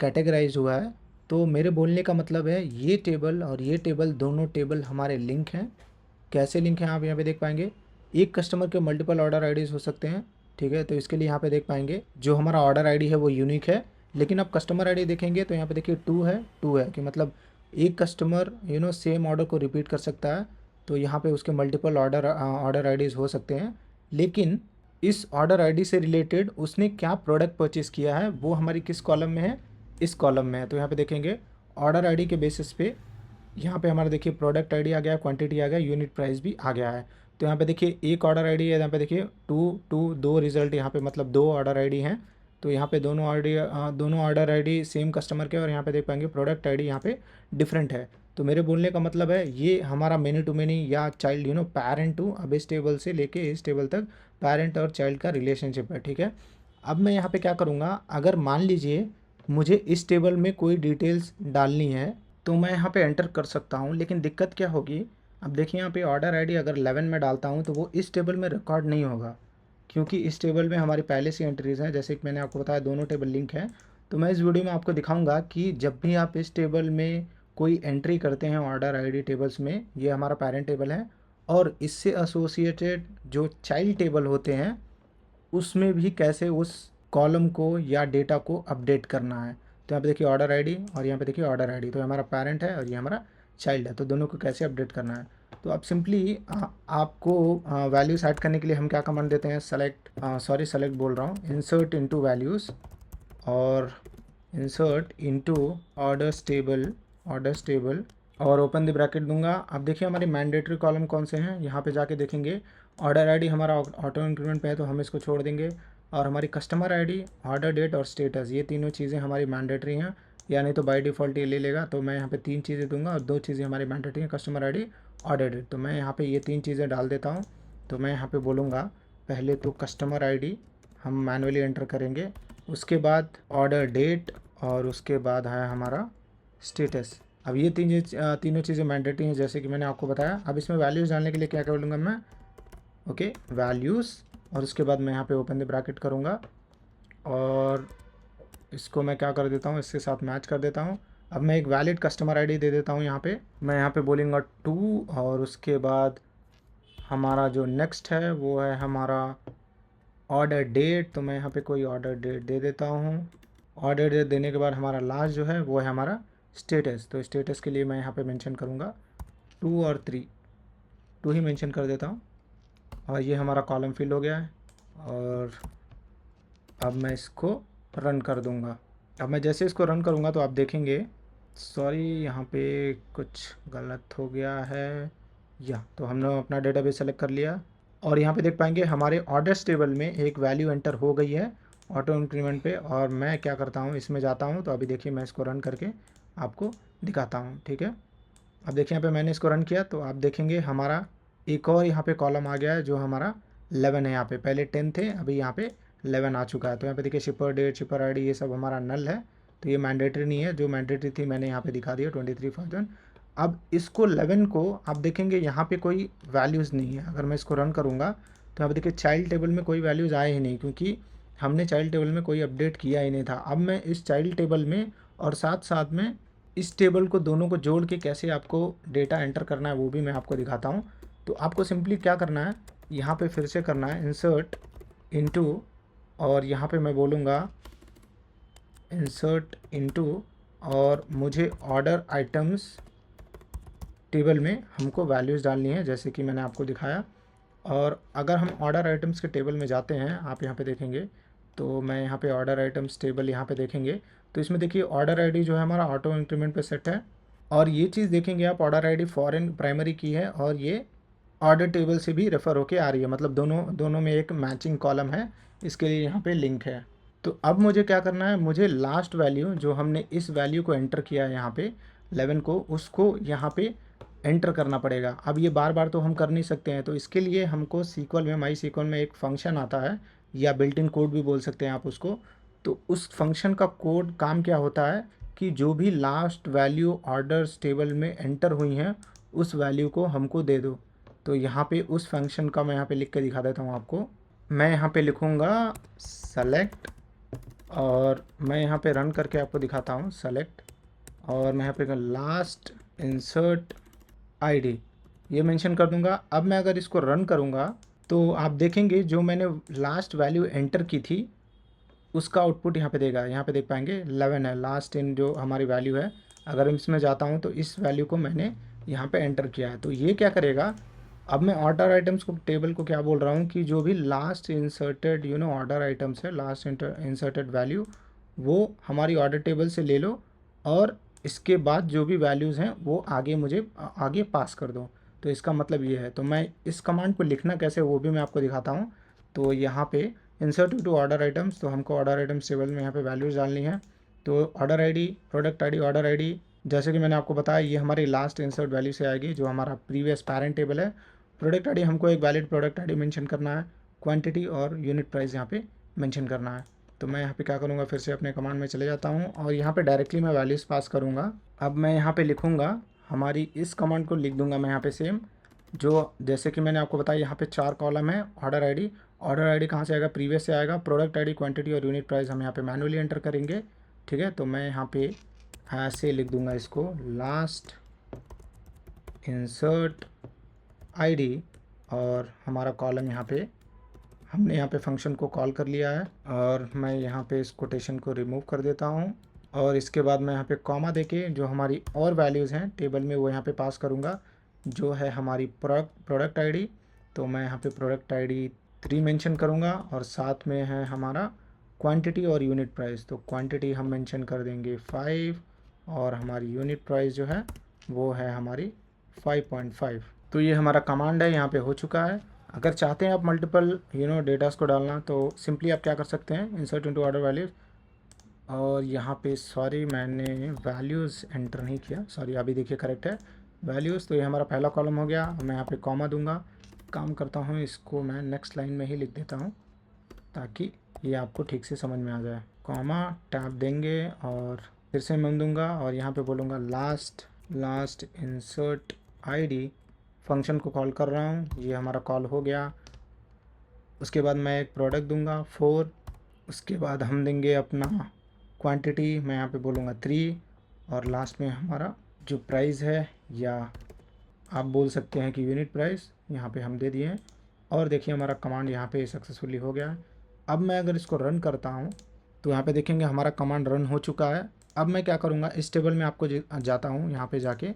कैटेगराइज हुआ है। तो मेरे बोलने का मतलब है ये टेबल और ये टेबल दोनों टेबल हमारे लिंक हैं। कैसे लिंक हैं आप यहाँ पे देख पाएंगे, एक कस्टमर के मल्टीपल ऑर्डर आईडीज़ हो सकते हैं, ठीक है। तो इसके लिए यहाँ पे देख पाएंगे जो हमारा ऑर्डर आईडी है वो यूनिक है, लेकिन आप कस्टमर आईडी देखेंगे तो यहाँ पे देखिए 2 है कि मतलब एक कस्टमर सेम ऑर्डर को रिपीट कर सकता है। तो यहाँ पे उसके मल्टीपल ऑर्डर आईडीज़ हो सकते हैं, लेकिन इस ऑर्डर आईडी से रिलेटेड उसने क्या प्रोडक्ट परचेज़ किया है वो हमारी किस कॉलम में है, इस कॉलम में है। तो यहाँ पे देखेंगे ऑर्डर आईडी के बेसिस पे यहाँ पे हमारा देखिए प्रोडक्ट आईडी आ गया, क्वांटिटी आ गया, यूनिट प्राइस भी आ गया है। तो यहाँ पे देखिए एक ऑर्डर आईडी है, यहाँ पे देखिए दो रिजल्ट यहाँ पे मतलब दो ऑर्डर आईडी हैं। तो यहाँ पे दोनों ऑर्डर आईडी सेम कस्टमर के, और यहाँ पे देख पाएंगे प्रोडक्ट आईडी यहाँ पे डिफरेंट है। तो मेरे बोलने का मतलब है ये हमारा मेनी टू मेनी या चाइल्ड पेरेंट टू, अब इस टेबल से लेके इस टेबल तक पेरेंट और चाइल्ड का रिलेशनशिप है, ठीक है। अब मैं यहाँ पे क्या करूँगा, अगर मान लीजिए मुझे इस टेबल में कोई डिटेल्स डालनी है तो मैं यहाँ पे एंटर कर सकता हूँ, लेकिन दिक्कत क्या होगी, अब देखिए यहाँ पे ऑर्डर आईडी अगर 11 में डालता हूँ तो वो इस टेबल में रिकॉर्ड नहीं होगा, क्योंकि इस टेबल में हमारी पहले से एंट्रीज़ हैं। जैसे कि मैंने आपको बताया दोनों टेबल लिंक हैं। तो मैं इस वीडियो में आपको दिखाऊंगा कि जब भी आप इस टेबल में कोई एंट्री करते हैं ऑर्डर आईडी टेबल्स में, ये हमारा पेरेंट टेबल है, और इससे एसोसिएटेड जो चाइल्ड टेबल होते हैं उसमें भी कैसे उस कॉलम को या डेटा को अपडेट करना है। तो यहाँ पे देखिए ऑर्डर आईडी और यहाँ पे देखिए ऑर्डर आईडी, तो हमारा पेरेंट है और ये हमारा चाइल्ड है, तो दोनों को कैसे अपडेट करना है। तो अब सिंपली आपको वैल्यू सेट करने के लिए हम क्या कमांड देते हैं, सेलेक्ट बोल रहा हूँ, इंसर्ट इनटू वैल्यूज़ और इंसर्ट इनटू ऑर्डर्स टेबल और ओपन द ब्रैकेट दूंगा। अब देखिए हमारे मैंडेटरी कॉलम कौन से हैं, यहाँ पे जाके देखेंगे ऑर्डर आईडी हमारा ऑटो इंक्रीमेंट पे है तो हम इसको छोड़ देंगे, और हमारी कस्टमर आईडी, ऑर्डर डेट और स्टेटस, ये तीनों चीज़ें हमारी मैंडेटरी हैं, या नहीं तो बाय डिफ़ॉल्ट ये ले लेगा। तो मैं यहाँ पे 3 चीज़ें दूंगा और 2 चीज़ें हमारी मैंडेटरी हैं, कस्टमर आईडी, ऑर्डर डेट। तो मैं यहाँ पे ये 3 चीज़ें डाल देता हूँ। तो मैं यहाँ पे बोलूँगा पहले तो कस्टमर आईडी हम मैनुअली एंटर करेंगे, उसके बाद ऑर्डर डेट और उसके बाद है हमारा स्टेटस। अब ये तीनों चीज़ें मैंडेटरी हैं जैसे कि मैंने आपको बताया। अब इसमें वैल्यूज़ डालने के लिए क्या करूँगा मैं, ओके वैल्यूज़, और उसके बाद मैं यहाँ पे ओपन द ब्रैकेट करूँगा और इसको मैं क्या कर देता हूँ, इसके साथ मैच कर देता हूँ। अब मैं एक वैलिड कस्टमर आईडी दे देता हूँ यहाँ पे, मैं यहाँ पे बोलूँगा 2, और उसके बाद हमारा जो नेक्स्ट है वो है हमारा ऑर्डर डेट, तो मैं यहाँ पे कोई ऑर्डर डेट दे देता हूँ। ऑर्डर डेट देने के बाद हमारा लास्ट जो है वो है हमारा स्टेटस, तो स्टेटस के लिए मैं यहाँ पे मेंशन करूँगा 2 और 3, 2 ही मेंशन कर देता हूँ। और ये हमारा कॉलम फिल हो गया है, और अब मैं इसको रन कर दूँगा। अब मैं जैसे इसको रन करूँगा तो आप देखेंगे, सॉरी यहाँ पे कुछ गलत हो गया है, या तो हमने अपना डेटाबेस सेलेक्ट कर लिया, और यहाँ पे देख पाएंगे हमारे ऑर्डर्स टेबल में एक वैल्यू एंटर हो गई है ऑटो इंक्रीमेंट पे। और मैं क्या करता हूँ, इसमें जाता हूँ, तो अभी देखिए मैं इसको रन करके आपको दिखाता हूँ, ठीक है। अब देखिए यहाँ पे मैंने इसको रन किया तो आप देखेंगे हमारा एक और यहाँ पे कॉलम आ गया है जो हमारा 11 है। यहाँ पे पहले 10 थे, अभी यहाँ पे 11 आ चुका है। तो यहाँ पे देखिए शिपर डेट, शिपर आईडी, ये सब हमारा नल है, तो ये मैंडेटरी नहीं है। जो मैंडेटरी थी मैंने यहाँ पे दिखा दिया 23,000। अब इसको 11 को आप देखेंगे यहाँ पे कोई वैल्यूज़ नहीं है। अगर मैं इसको रन करूँगा तो यहाँ पे देखिए चाइल्ड टेबल में कोई वैल्यूज़ आए ही नहीं, क्योंकि हमने चाइल्ड टेबल में कोई अपडेट किया ही नहीं था। अब मैं इस चाइल्ड टेबल में और साथ साथ में इस टेबल को दोनों को जोड़ के कैसे आपको डेटा एंटर करना है वो भी मैं आपको दिखाता हूँ। तो आपको सिंपली क्या करना है, यहाँ पे फिर से करना है इंसर्ट इनटू, और यहाँ पे मैं बोलूँगा इंसर्ट इनटू, और मुझे ऑर्डर आइटम्स टेबल में हमको वैल्यूज़ डालनी है जैसे कि मैंने आपको दिखाया। और अगर हम ऑर्डर आइटम्स के टेबल में जाते हैं, आप यहाँ पे देखेंगे, तो मैं यहाँ पे ऑर्डर आइटम्स टेबल यहाँ पे देखेंगे, तो इसमें देखिए ऑर्डर आईडी जो है हमारा ऑटो इंक्रीमेंट पे सेट है। और ये चीज़ देखेंगे आप, ऑर्डर आईडी फॉरेन प्राइमरी की है और ये ऑर्डर टेबल से भी रेफ़र होके आ रही है, मतलब दोनों में एक मैचिंग कॉलम है, इसके लिए यहाँ पे लिंक है। तो अब मुझे क्या करना है, मुझे लास्ट वैल्यू जो हमने इस वैल्यू को एंटर किया है यहाँ पे 11 को, उसको यहाँ पे एंटर करना पड़ेगा। अब ये बार बार तो हम कर नहीं सकते हैं, तो इसके लिए हमको सीक्वल में, माई सीक्वल में एक फंक्शन आता है, या बिल्ट इन कोड भी बोल सकते हैं आप उसको। तो उस फंक्शन का कोड काम क्या होता है कि जो भी लास्ट वैल्यू ऑर्डर्स टेबल में एंटर हुई हैं उस वैल्यू को हमको दे दो। तो यहाँ पे उस फंक्शन का मैं यहाँ पे लिख के दिखा देता हूँ आपको। मैं यहाँ पे लिखूँगा सेलेक्ट, और मैं यहाँ पे रन करके आपको दिखाता हूँ सेलेक्ट, और मैं यहाँ पे लास्ट इंसर्ट आईडी ये मेंशन कर दूंगा। अब मैं अगर इसको रन करूँगा तो आप देखेंगे जो मैंने लास्ट वैल्यू एंटर की थी उसका आउटपुट यहाँ पे देगा। यहाँ पे देख पाएंगे 11 है लास्ट इन जो हमारी वैल्यू है। अगर इसमें जाता हूँ तो इस वैल्यू को मैंने यहाँ पे एंटर किया है, तो ये क्या करेगा, अब मैं ऑर्डर आइटम्स को टेबल को क्या बोल रहा हूँ कि जो भी लास्ट इंसर्टेड ऑर्डर आइटम्स है, लास्ट इंसर्टेड वैल्यू वो हमारी ऑर्डर टेबल से ले लो और इसके बाद जो भी वैल्यूज़ हैं वो आगे मुझे आगे पास कर दो। तो इसका मतलब ये है। तो मैं इस कमांड को लिखना कैसे वो भी मैं आपको दिखाता हूँ। तो यहाँ पे इंसर्ट टू ऑर्डर आइटम्स, तो हमको ऑर्डर आइटम्स टेबल में यहाँ पे वैल्यूज़ डालनी है। तो order ID, product ID, order ID, जैसे कि मैंने आपको बताया ये हमारी लास्ट इंसर्ट वैल्यू से आएगी जो हमारा प्रीवियस पैरेंट टेबल है। प्रोडक्ट आईडी हमको एक वैलिड प्रोडक्ट आईडी मेंशन करना है, क्वांटिटी और यूनिट प्राइस यहाँ पे मेंशन करना है। तो मैं यहाँ पे क्या करूँगा, फिर से अपने कमांड में चले जाता हूँ और यहाँ पे डायरेक्टली मैं वैल्यूज़ पास करूँगा। अब मैं यहाँ पे लिखूँगा, हमारी इस कमांड को लिख दूँगा मैं यहाँ पे सेम, जो जैसे कि मैंने आपको बताया यहाँ पे 4 कॉलम है। ऑर्डर आईडी कहाँ से आएगा, प्रीवियस से आएगा। प्रोडक्ट आईडी, क्वांटिटी और यूनिट प्राइस हम यहाँ पे मैनुअली एंटर करेंगे, ठीक है। तो मैं यहाँ पे ऐसे लिख दूँगा इसको, लास्ट इंसर्ट आईडी, और हमारा कॉलम यहाँ पे हमने यहाँ पे फंक्शन को कॉल कर लिया है। और मैं यहाँ पे इस कोटेशन को रिमूव कर देता हूँ और इसके बाद मैं यहाँ पे कॉमा देके जो हमारी और वैल्यूज़ हैं टेबल में वो यहाँ पे पास करूँगा, जो है हमारी प्रोडक्ट आईडी। तो मैं यहाँ पे प्रोडक्ट आईडी 3 मेंशन करूँगा और साथ में है हमारा क्वांटिटी और यूनिट प्राइस। तो क्वांटिटी हम मेंशन कर देंगे 5 और हमारी यूनिट प्राइस जो है वो है हमारी 5.5। तो ये हमारा कमांड है, यहाँ पे हो चुका है। अगर चाहते हैं आप मल्टीपल डेटास को डालना तो सिंपली आप क्या कर सकते हैं, इंसर्ट इनटू ऑर्डर वैल्यूज़, और यहाँ पे सॉरी मैंने वैल्यूज़ एंटर नहीं किया, सॉरी अभी देखिए करेक्ट है वैल्यूज़। तो ये हमारा पहला कॉलम हो गया। मैं यहाँ पे कॉमा दूंगा, काम करता हूँ इसको मैं नेक्स्ट लाइन में ही लिख देता हूँ ताकि ये आपको ठीक से समझ में आ जाए। कॉमा टैब देंगे और फिर से मैं दूंगा और यहाँ पे बोलूँगा लास्ट इंसर्ट आईडी, फंक्शन को कॉल कर रहा हूँ, ये हमारा कॉल हो गया। उसके बाद मैं एक प्रोडक्ट दूंगा 4, उसके बाद हम देंगे अपना क्वांटिटी, मैं यहाँ पे बोलूँगा 3, और लास्ट में हमारा जो प्राइस है या आप बोल सकते हैं कि यूनिट प्राइस यहाँ पे हम दे दिए हैं। और देखिए हमारा कमांड यहाँ पे सक्सेसफुली हो गया है। अब मैं अगर इसको रन करता हूँ तो यहाँ पे देखेंगे हमारा कमांड रन हो चुका है। अब मैं क्या करूँगा, इस टेबल में आपको जाता हूँ यहाँ पे जाके,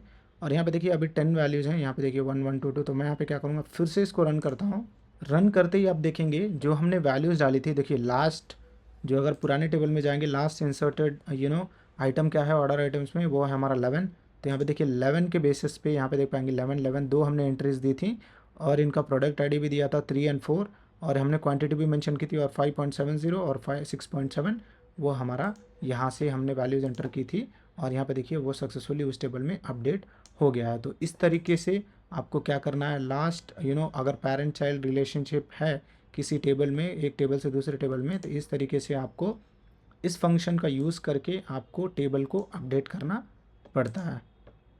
और यहाँ पे देखिए अभी 10 वैल्यूज़ हैं, यहाँ पे देखिए 1 1 2 2। तो मैं यहाँ पे क्या करूँगा, फिर से इसको रन करता हूँ। रन करते ही आप देखेंगे जो हमने वैल्यूज़ डाली थी, देखिए लास्ट, जो अगर पुराने टेबल में जाएंगे लास्ट इंसर्टेड आइटम क्या है ऑर्डर आइटम्स में, वो है हमारा 11। तो यहाँ पे देखिए 11 के बेसिस पे यहाँ पे देख पाएंगे 11 दो हमने एंट्रीज दी थी और इनका प्रोडक्ट आईडी भी दिया था 3 और 4, और हमने क्वांटिटी भी मेंशन की थी, और 5.70 और 6.7 वो हमारा यहाँ से हमने वैल्यूज़ एंटर की थी। और यहाँ पे देखिए वो सक्सेसफुली उस टेबल में अपडेट हो गया है। तो इस तरीके से आपको क्या करना है, लास्ट अगर पेरेंट चाइल्ड रिलेशनशिप है किसी टेबल में, एक टेबल से दूसरे टेबल में, तो इस तरीके से आपको इस फंक्शन का यूज़ करके आपको टेबल को अपडेट करना पड़ता है।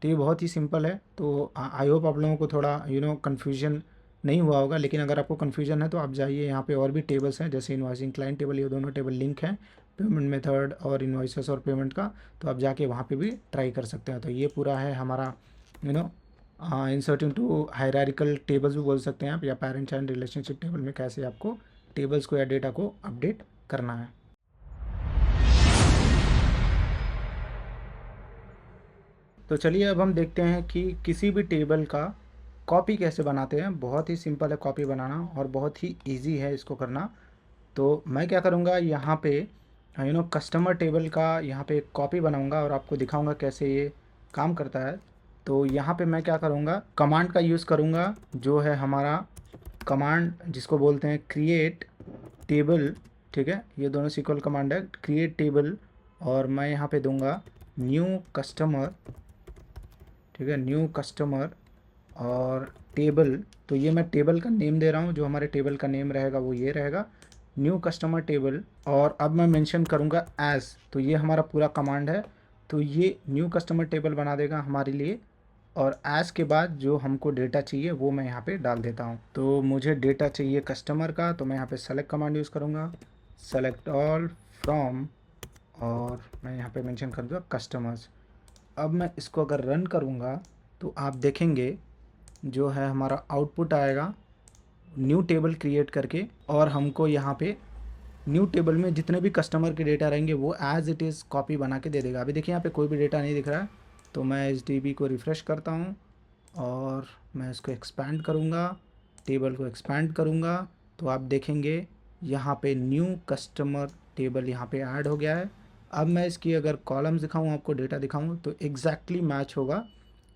तो ये बहुत ही सिंपल है। तो आई होप आप लोगों को थोड़ा कन्फ्यूजन नहीं हुआ होगा, लेकिन अगर आपको कन्फ्यूजन है तो आप जाइए, यहाँ पे और भी टेबल्स हैं जैसे इन्वॉइसिंग क्लाइंट टेबल, ये दोनों टेबल लिंक हैं पेमेंट मेथड और इन्वॉइसेस और पेमेंट का, तो आप जाके वहाँ पे भी ट्राई कर सकते हैं। तो ये पूरा है हमारा इंसर्ट इनटू हायरार्किकल टेबल्स भी बोल सकते हैं आप, या पेरेंट चाइल्ड रिलेशनशिप टेबल में कैसे आपको टेबल्स को या डेटा को अपडेट करना है। तो चलिए अब हम देखते हैं कि किसी भी टेबल का कॉपी कैसे बनाते हैं। बहुत ही सिंपल है कॉपी बनाना और बहुत ही इजी है इसको करना। तो मैं क्या करूँगा, यहाँ पे कस्टमर टेबल का यहाँ पे एक कॉपी बनाऊँगा और आपको दिखाऊँगा कैसे ये काम करता है। तो यहाँ पे मैं क्या करूँगा, कमांड का यूज़ करूँगा, जो है हमारा कमांड जिसको बोलते हैं क्रिएट टेबल, ठीक है। ये दोनों सिक्वल कमांड है, क्रिएट टेबल, और मैं यहाँ पे दूंगा न्यू कस्टमर, ठीक है, न्यू कस्टमर और टेबल। तो ये मैं टेबल का नेम दे रहा हूँ, जो हमारे टेबल का नेम रहेगा वो ये रहेगा, न्यू कस्टमर टेबल। और अब मैं मेंशन करूँगा एज, तो ये हमारा पूरा कमांड है। तो ये न्यू कस्टमर टेबल बना देगा हमारे लिए, और एज के बाद जो हमको डेटा चाहिए वो मैं यहाँ पे डाल देता हूँ। तो मुझे डेटा चाहिए कस्टमर का, तो मैं यहाँ पे सेलेक्ट कमांड यूज़ करूँगा, सेलेक्ट ऑल फ्रॉम, और मैं यहाँ पे मेंशन कर दूँगा कस्टमर्स। अब मैं इसको अगर रन करूँगा तो आप देखेंगे जो है हमारा आउटपुट आएगा न्यू टेबल क्रिएट करके, और हमको यहाँ पे न्यू टेबल में जितने भी कस्टमर के डेटा रहेंगे वो एज इट इज़ कॉपी बना के दे देगा। अभी देखिए यहाँ पे कोई भी डेटा नहीं दिख रहा है, तो मैं HDB को रिफ़्रेश करता हूँ और मैं इसको एक्सपैंड करूँगा, टेबल को एक्सपैंड करूँगा, तो आप देखेंगे यहाँ पे न्यू कस्टमर टेबल यहाँ पे ऐड हो गया है। अब मैं इसकी अगर कॉलम्स दिखाऊँ, आपको डेटा दिखाऊँ, तो एग्जैक्टली मैच होगा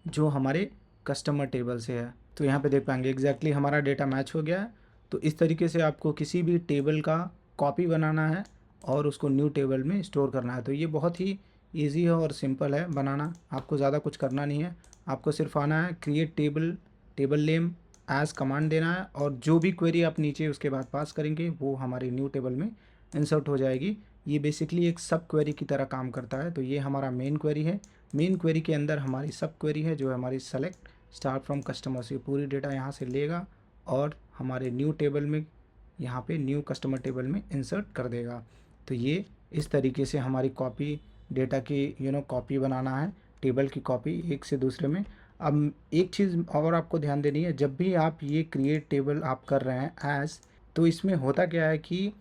जो हमारे कस्टमर टेबल से है। तो यहाँ पे देख पाएंगे एग्जैक्टली हमारा डेटा मैच हो गया है। तो इस तरीके से आपको किसी भी टेबल का कॉपी बनाना है और उसको न्यू टेबल में स्टोर करना है। तो ये बहुत ही ईजी है और सिंपल है बनाना, आपको ज़्यादा कुछ करना नहीं है। आपको सिर्फ आना है create table, table name as command देना है, और जो भी क्वेरी आप नीचे उसके बाद पास करेंगे वो हमारी न्यू टेबल में इंसर्ट हो जाएगी। ये बेसिकली एक सब क्वेरी की तरह काम करता है। तो ये हमारा मेन क्वेरी है। मेन क्वेरी के अंदर हमारी सब क्वेरी है जो हमारी सेलेक्ट स्टार्ट फ्रॉम कस्टमर्स, ये पूरी डेटा यहाँ से लेगा और हमारे न्यू टेबल में, यहाँ पे न्यू कस्टमर टेबल में इंसर्ट कर देगा। तो ये इस तरीके से हमारी कॉपी, डेटा की कॉपी बनाना है, टेबल की कॉपी एक से दूसरे में। अब एक चीज़ और आपको ध्यान देनी है, जब भी आप ये क्रिएट टेबल आप कर रहे हैं एज, तो इसमें होता क्या है कि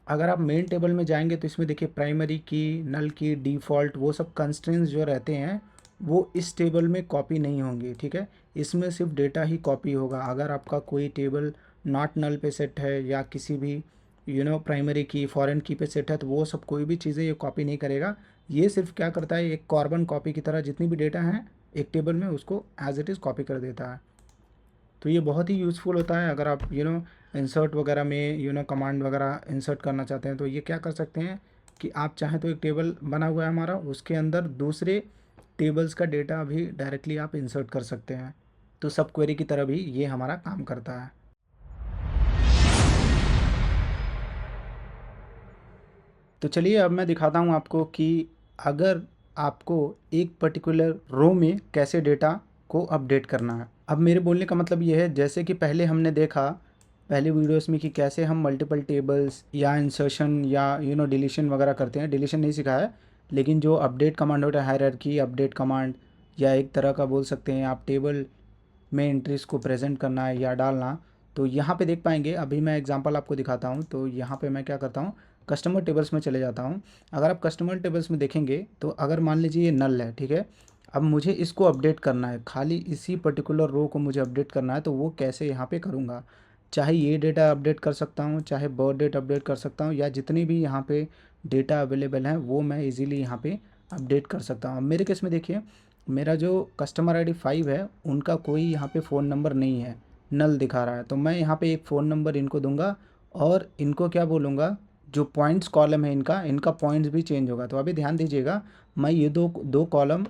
अगर आप मेन टेबल में जाएंगे तो इसमें देखिए प्राइमरी की, नल की, डिफ़ॉल्ट, वो सब कंस्ट्रेंट्स जो रहते हैं वो इस टेबल में कॉपी नहीं होंगी, ठीक है। इसमें सिर्फ डेटा ही कॉपी होगा। अगर आपका कोई टेबल नॉट नल पे सेट है या किसी भी प्राइमरी की, फॉरेन की पे सेट है, तो वो सब कोई भी चीज़ें ये कॉपी नहीं करेगा। ये सिर्फ क्या करता है, एक कार्बन कॉपी की तरह जितनी भी डेटा है एक टेबल में उसको एज इट इज़ कॉपी कर देता है। तो ये बहुत ही यूज़फुल होता है अगर आप इंसर्ट वगैरह में कमांड वगैरह इंसर्ट करना चाहते हैं। तो ये क्या कर सकते हैं कि आप चाहें तो एक टेबल बना हुआ है हमारा, उसके अंदर दूसरे टेबल्स का डेटा भी डायरेक्टली आप इंसर्ट कर सकते हैं। तो सब क्वेरी की तरह भी ये हमारा काम करता है। तो चलिए अब मैं दिखाता हूँ आपको कि अगर आपको एक पर्टिकुलर रो में कैसे डेटा को अपडेट करना है। अब मेरे बोलने का मतलब ये है, जैसे कि पहले हमने देखा पहले वीडियोस में कि कैसे हम मल्टीपल टेबल्स या इंसर्शन या डिलीशन वगैरह करते हैं। डिलीशन नहीं सिखाया है, लेकिन जो अपडेट कमांड होता है, हायरार्की अपडेट कमांड, या एक तरह का बोल सकते हैं आप टेबल में एंट्रीज को प्रेजेंट करना है या डालना। तो यहाँ पे देख पाएंगे, अभी मैं एग्जांपल आपको दिखाता हूँ। तो यहाँ पे मैं क्या करता हूँ, कस्टमर टेबल्स में चले जाता हूँ। अगर आप कस्टमर टेबल्स में देखेंगे तो अगर मान लीजिए ये नल है, ठीक है, अब मुझे इसको अपडेट करना है, खाली इसी पर्टिकुलर रो को मुझे अपडेट करना है। तो वो कैसे यहाँ पे करूँगा, चाहे ये डेटा अपडेट कर सकता हूँ, चाहे बर्थ डेट अपडेट कर सकता हूँ, या जितनी भी यहाँ पे डेटा अवेलेबल हैं वो मैं इजीली यहाँ पे अपडेट कर सकता हूँ। अब मेरे केस में देखिए, मेरा जो कस्टमर आईडी 5 है उनका कोई यहाँ पे फ़ोन नंबर नहीं है, नल दिखा रहा है। तो मैं यहाँ पे एक फ़ोन नंबर इनको दूंगा और इनको क्या बोलूँगा, जो पॉइंट्स कॉलम है इनका पॉइंट्स भी चेंज होगा। तो अभी ध्यान दीजिएगा, मैं ये दो दो कॉलम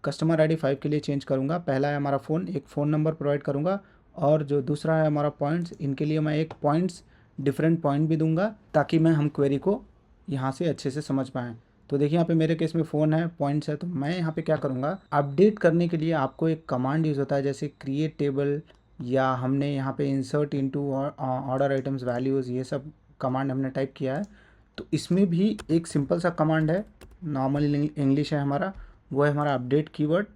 कस्टमर आईडी 5 के लिए चेंज करूँगा। पहला है हमारा फ़ोन, एक फ़ोन नंबर प्रोवाइड करूँगा, और जो दूसरा है हमारा पॉइंट्स, इनके लिए मैं एक पॉइंट्स डिफरेंट पॉइंट भी दूंगा ताकि मैं हम क्वेरी को यहाँ से अच्छे से समझ पाएँ। तो देखिए यहाँ पे मेरे केस में फ़ोन है, पॉइंट्स है, तो मैं यहाँ पे क्या करूँगा, अपडेट करने के लिए आपको एक कमांड यूज़ होता है जैसे क्रिएट टेबल, या हमने यहाँ पे insert into order items values, ये सब कमांड हमने टाइप किया है। तो इसमें भी एक सिंपल सा कमांड है, नॉर्मल इंग्लिश है हमारा, वो है हमारा अपडेट कीवर्ड।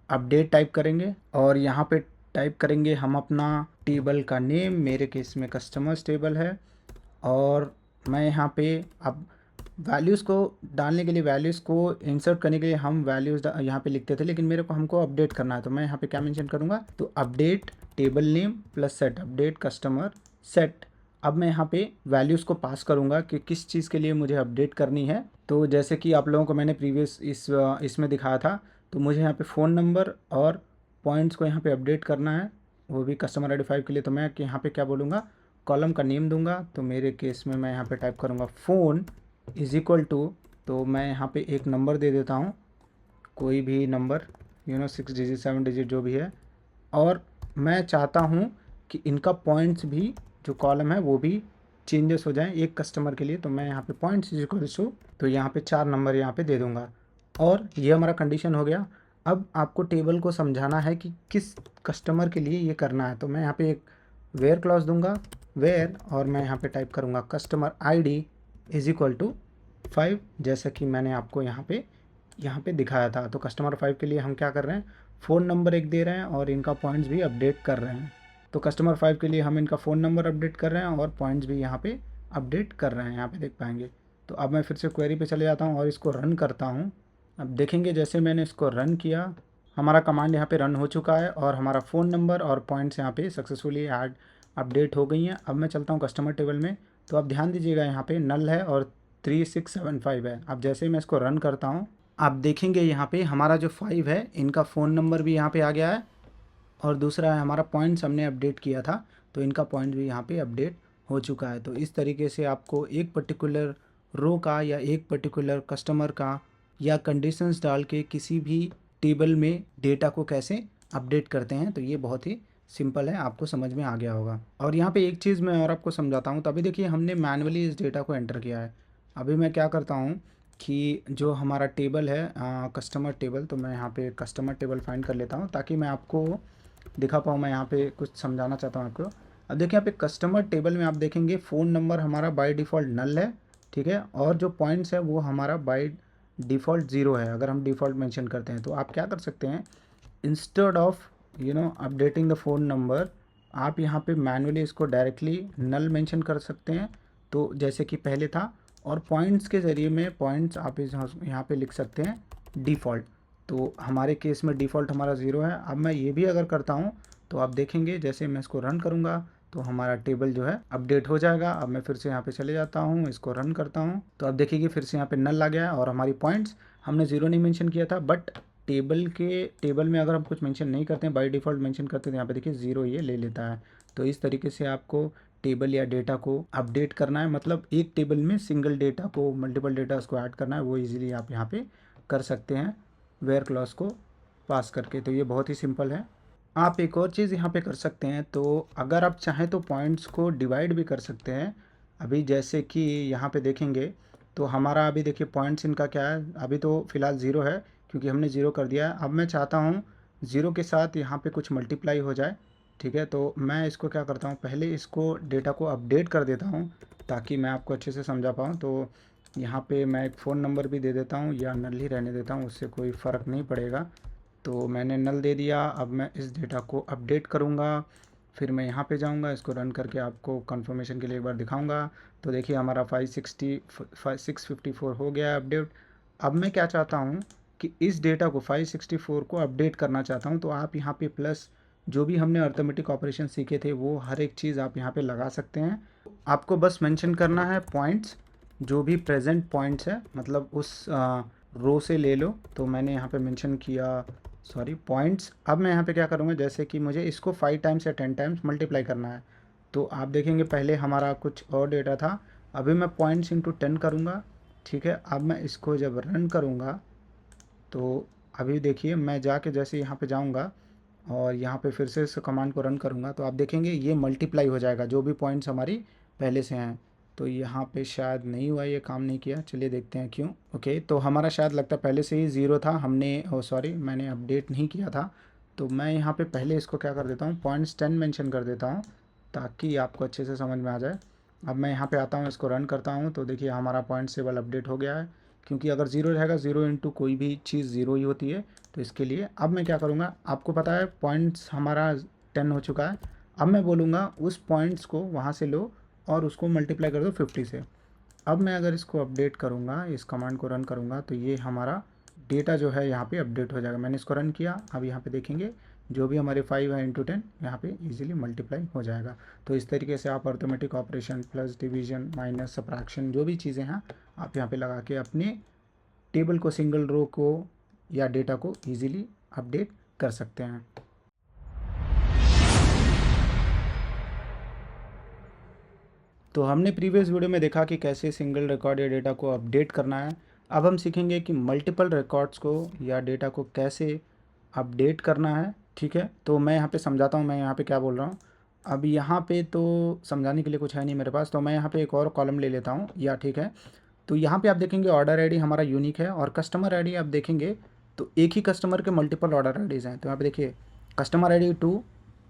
अपडेट टाइप करेंगे और यहाँ पे टाइप करेंगे हम अपना टेबल का नेम, मेरे केस में कस्टमर्स टेबल है, और मैं यहाँ पे अब वैल्यूज़ को डालने के लिए, वैल्यूज़ को इंसर्ट करने के लिए हम वैल्यूज़ यहाँ पे लिखते थे, लेकिन मेरे को हमको अपडेट करना है। तो मैं यहाँ पे क्या मेंशन करूँगा, तो update table name plus set, update customer set. अब मैं यहाँ पे वैल्यूज़ को पास करूँगा कि किस चीज़ के लिए मुझे अपडेट करनी है। तो जैसे कि आप लोगों को मैंने प्रीवियस इसमें दिखाया था, तो मुझे यहाँ पे फ़ोन नंबर और पॉइंट्स को यहाँ पे अपडेट करना है, वो भी कस्टमर आईडी 5 के लिए। तो मैं यहाँ पे क्या बोलूँगा, कॉलम का नेम दूंगा। तो मेरे केस में मैं यहाँ पे टाइप करूँगा फ़ोन इज़ इक्वल टू, तो मैं यहाँ पे एक नंबर दे देता हूँ, कोई भी नंबर 6 डिजिट 7 डिजिट जो भी है, और मैं चाहता हूँ कि इनका पॉइंट्स भी जो कॉलम है वो भी चेंजेस हो जाएं एक कस्टमर के लिए। तो मैं यहाँ पे पॉइंट्स इज इक्वल टू, तो यहाँ पे 4 नंबर यहाँ पे दे दूँगा, और ये हमारा कंडीशन हो गया। अब आपको टेबल को समझाना है कि किस कस्टमर के लिए ये करना है। तो मैं यहाँ पे एक वेयर क्लॉज दूंगा, वेयर, और मैं यहाँ पे टाइप करूँगा customer ID is equal to 5, जैसा कि मैंने आपको यहाँ पे दिखाया था। तो कस्टमर 5 के लिए हम क्या कर रहे हैं, फ़ोन नंबर एक दे रहे हैं और इनका पॉइंट्स भी अपडेट कर रहे हैं। तो कस्टमर 5 के लिए हम इनका फ़ोन नंबर अपडेट कर रहे हैं और पॉइंट्स भी यहाँ पे अपडेट कर रहे हैं, यहाँ पे देख पाएंगे। तो अब मैं फिर से क्वेरी पे चले जाता हूँ और इसको रन करता हूँ। अब देखेंगे जैसे मैंने इसको रन किया, हमारा कमांड यहाँ पे रन हो चुका है और हमारा फ़ोन नंबर और पॉइंट्स यहाँ पे सक्सेसफुली अपडेट हो गई हैं। अब मैं चलता हूँ कस्टमर टेबल में। तो अब ध्यान दीजिएगा, यहाँ पे नल है और 3675 है। अब जैसे ही मैं इसको रन करता हूँ, आप देखेंगे यहाँ पे हमारा जो 5 है इनका फ़ोन नंबर भी यहाँ पे आ गया है, और दूसरा है हमारा पॉइंट्स हमने अपडेट किया था तो इनका पॉइंट भी यहाँ पे अपडेट हो चुका है। तो इस तरीके से आपको एक पर्टिकुलर रो का या एक पर्टिकुलर कस्टमर का या कंडीशंस डाल के किसी भी टेबल में डेटा को कैसे अपडेट करते हैं, तो ये बहुत ही सिंपल है, आपको समझ में आ गया होगा। और यहाँ पे एक चीज़ मैं और आपको समझाता हूँ। तो अभी देखिए हमने मैनुअली इस डेटा को एंटर किया है। अभी मैं क्या करता हूँ कि जो हमारा टेबल है कस्टमर टेबल, तो मैं यहाँ पे कस्टमर टेबल फाइंड कर लेता हूँ ताकि मैं आपको दिखा पाऊँ। मैं यहाँ पे कुछ समझाना चाहता हूँ आपको। अब देखिए यहाँ पे कस्टमर टेबल में आप देखेंगे फ़ोन नंबर हमारा बाय डिफ़ॉल्ट नल है, ठीक है, और जो पॉइंट्स है वो हमारा बाय डिफ़ॉल्ट ज़ीरो है अगर हम डिफ़ॉल्ट मेंशन करते हैं। तो आप क्या कर सकते हैं, instead of updating the phone number, आप यहाँ पे मैनुअली इसको डायरेक्टली नल मेंशन कर सकते हैं, तो जैसे कि पहले था। और पॉइंट्स के ज़रिए में पॉइंट्स आप यहाँ पे लिख सकते हैं डिफ़ॉल्ट। तो हमारे केस में डिफ़ॉल्ट हमारा ज़ीरो है। अब मैं ये भी अगर करता हूँ तो आप देखेंगे जैसे मैं इसको रन करूँगा तो हमारा टेबल जो है अपडेट हो जाएगा। अब मैं फिर से यहाँ पे चले जाता हूँ, इसको रन करता हूँ, तो आप देखिए फिर से यहाँ पे नल आ गया है और हमारी पॉइंट्स हमने ज़ीरो नहीं मेंशन किया था, बट टेबल में अगर हम कुछ मेंशन नहीं करते हैं, बाय डिफ़ॉल्ट मेंशन करते हैं, तो यहाँ पे देखिए ज़ीरो ये ले लेता है। तो इस तरीके से आपको टेबल या डेटा को अपडेट करना है, मतलब एक टेबल में सिंगल डेटा को मल्टीपल डेटा को ऐड करना है, वो इजीली आप यहाँ पे कर सकते हैं वेयर क्लॉज को पास करके। तो ये बहुत ही सिंपल है। आप एक और चीज़ यहाँ पे कर सकते हैं, तो अगर आप चाहें तो पॉइंट्स को डिवाइड भी कर सकते हैं। अभी जैसे कि यहाँ पे देखेंगे तो हमारा अभी देखिए पॉइंट्स इनका क्या है, अभी तो फ़िलहाल ज़ीरो है क्योंकि हमने ज़ीरो कर दिया है। अब मैं चाहता हूँ ज़ीरो के साथ यहाँ पे कुछ मल्टीप्लाई हो जाए, ठीक है। तो मैं इसको क्या करता हूँ, पहले इसको डेटा को अपडेट कर देता हूँ ताकि मैं आपको अच्छे से समझा पाऊँ। तो यहाँ पे मैं एक फ़ोन नंबर भी दे देता हूँ या नल ही रहने देता हूँ, उससे कोई फ़र्क नहीं पड़ेगा। तो मैंने नल दे दिया। अब मैं इस डेटा को अपडेट करूँगा, फिर मैं यहाँ पे जाऊँगा, इसको रन करके आपको कंफर्मेशन के लिए एक बार दिखाऊँगा। तो देखिए हमारा 654 हो गया है अपडेट। अब मैं क्या चाहता हूँ कि इस डेटा को 564 को अपडेट करना चाहता हूँ। तो आप यहाँ पे प्लस जो भी हमने अर्थमेटिक ऑपरेशन सीखे थे वो हर एक चीज़ आप यहाँ पे लगा सकते हैं। आपको बस मेंशन करना है पॉइंट्स, जो भी प्रेजेंट पॉइंट्स है, मतलब उस रो से ले लो। तो मैंने यहाँ पे मेंशन किया पॉइंट्स। अब मैं यहाँ पे क्या करूँगा, जैसे कि मुझे इसको 5 टाइम्स या 10 टाइम्स मल्टीप्लाई करना है। तो आप देखेंगे पहले हमारा कुछ और डेटा था, अभी मैं पॉइंट्स इंटू 10 करूँगा, ठीक है। अब मैं इसको जब रन करूँगा तो अभी देखिए मैं जाके जैसे यहाँ पे जाऊँगा और यहाँ पे फिर से इस कमांड को रन करूँगा तो आप देखेंगे ये मल्टीप्लाई हो जाएगा जो भी पॉइंट्स हमारी पहले से हैं। तो यहाँ पे शायद नहीं हुआ, ये काम नहीं किया, चलिए देखते हैं क्यों। ओके, तो हमारा शायद लगता है पहले से ही ज़ीरो था, मैंने अपडेट नहीं किया था। तो मैं यहाँ पे पहले इसको क्या कर देता हूँ, पॉइंट्स 10 मेंशन कर देता हूँ ताकि आपको अच्छे से समझ में आ जाए। अब मैं यहाँ पे आता हूँ, इसको रन करता हूँ, तो देखिए हमारा पॉइंट टेबल अपडेट हो गया है, क्योंकि अगर ज़ीरो रहेगा, ज़ीरो इंटू कोई भी चीज़ ज़ीरो ही होती है। तो इसके लिए अब मैं क्या करूँगा, आपको पता है पॉइंट्स हमारा 10 हो चुका है। अब मैं बोलूँगा उस पॉइंट्स को वहाँ से लो और उसको मल्टीप्लाई कर दो 50 से। अब मैं अगर इसको अपडेट करूँगा, इस कमांड को रन करूँगा, तो ये हमारा डेटा जो है यहाँ पे अपडेट हो जाएगा। मैंने इसको रन किया, अब यहाँ पे देखेंगे जो भी हमारे 5 है इंटू 10 यहाँ पे इजीली मल्टीप्लाई हो जाएगा। तो इस तरीके से आप arithmetic operation plus division minus subtraction जो भी चीज़ें हैं आप यहाँ पे लगा के अपने टेबल को, सिंगल रो को या डेटा को इजीली अपडेट कर सकते हैं। तो हमने प्रीवियस वीडियो में देखा कि कैसे सिंगल रिकॉर्ड या डेटा को अपडेट करना है। अब हम सीखेंगे कि मल्टीपल रिकॉर्ड्स को या डेटा को कैसे अपडेट करना है, ठीक है। तो मैं यहाँ पे समझाता हूँ, मैं यहाँ पे क्या बोल रहा हूँ। अब यहाँ पे तो समझाने के लिए कुछ है नहीं मेरे पास, तो मैं यहाँ पे एक और कॉलम ले लेता हूँ, या ठीक है। तो यहाँ पे आप देखेंगे ऑर्डर आईडी हमारा यूनिक है और कस्टमर आईडी आप देखेंगे तो एक ही कस्टमर के मल्टीपल ऑर्डर आईडीज़ हैं। तो यहाँ पे देखिए कस्टमर आईडी 2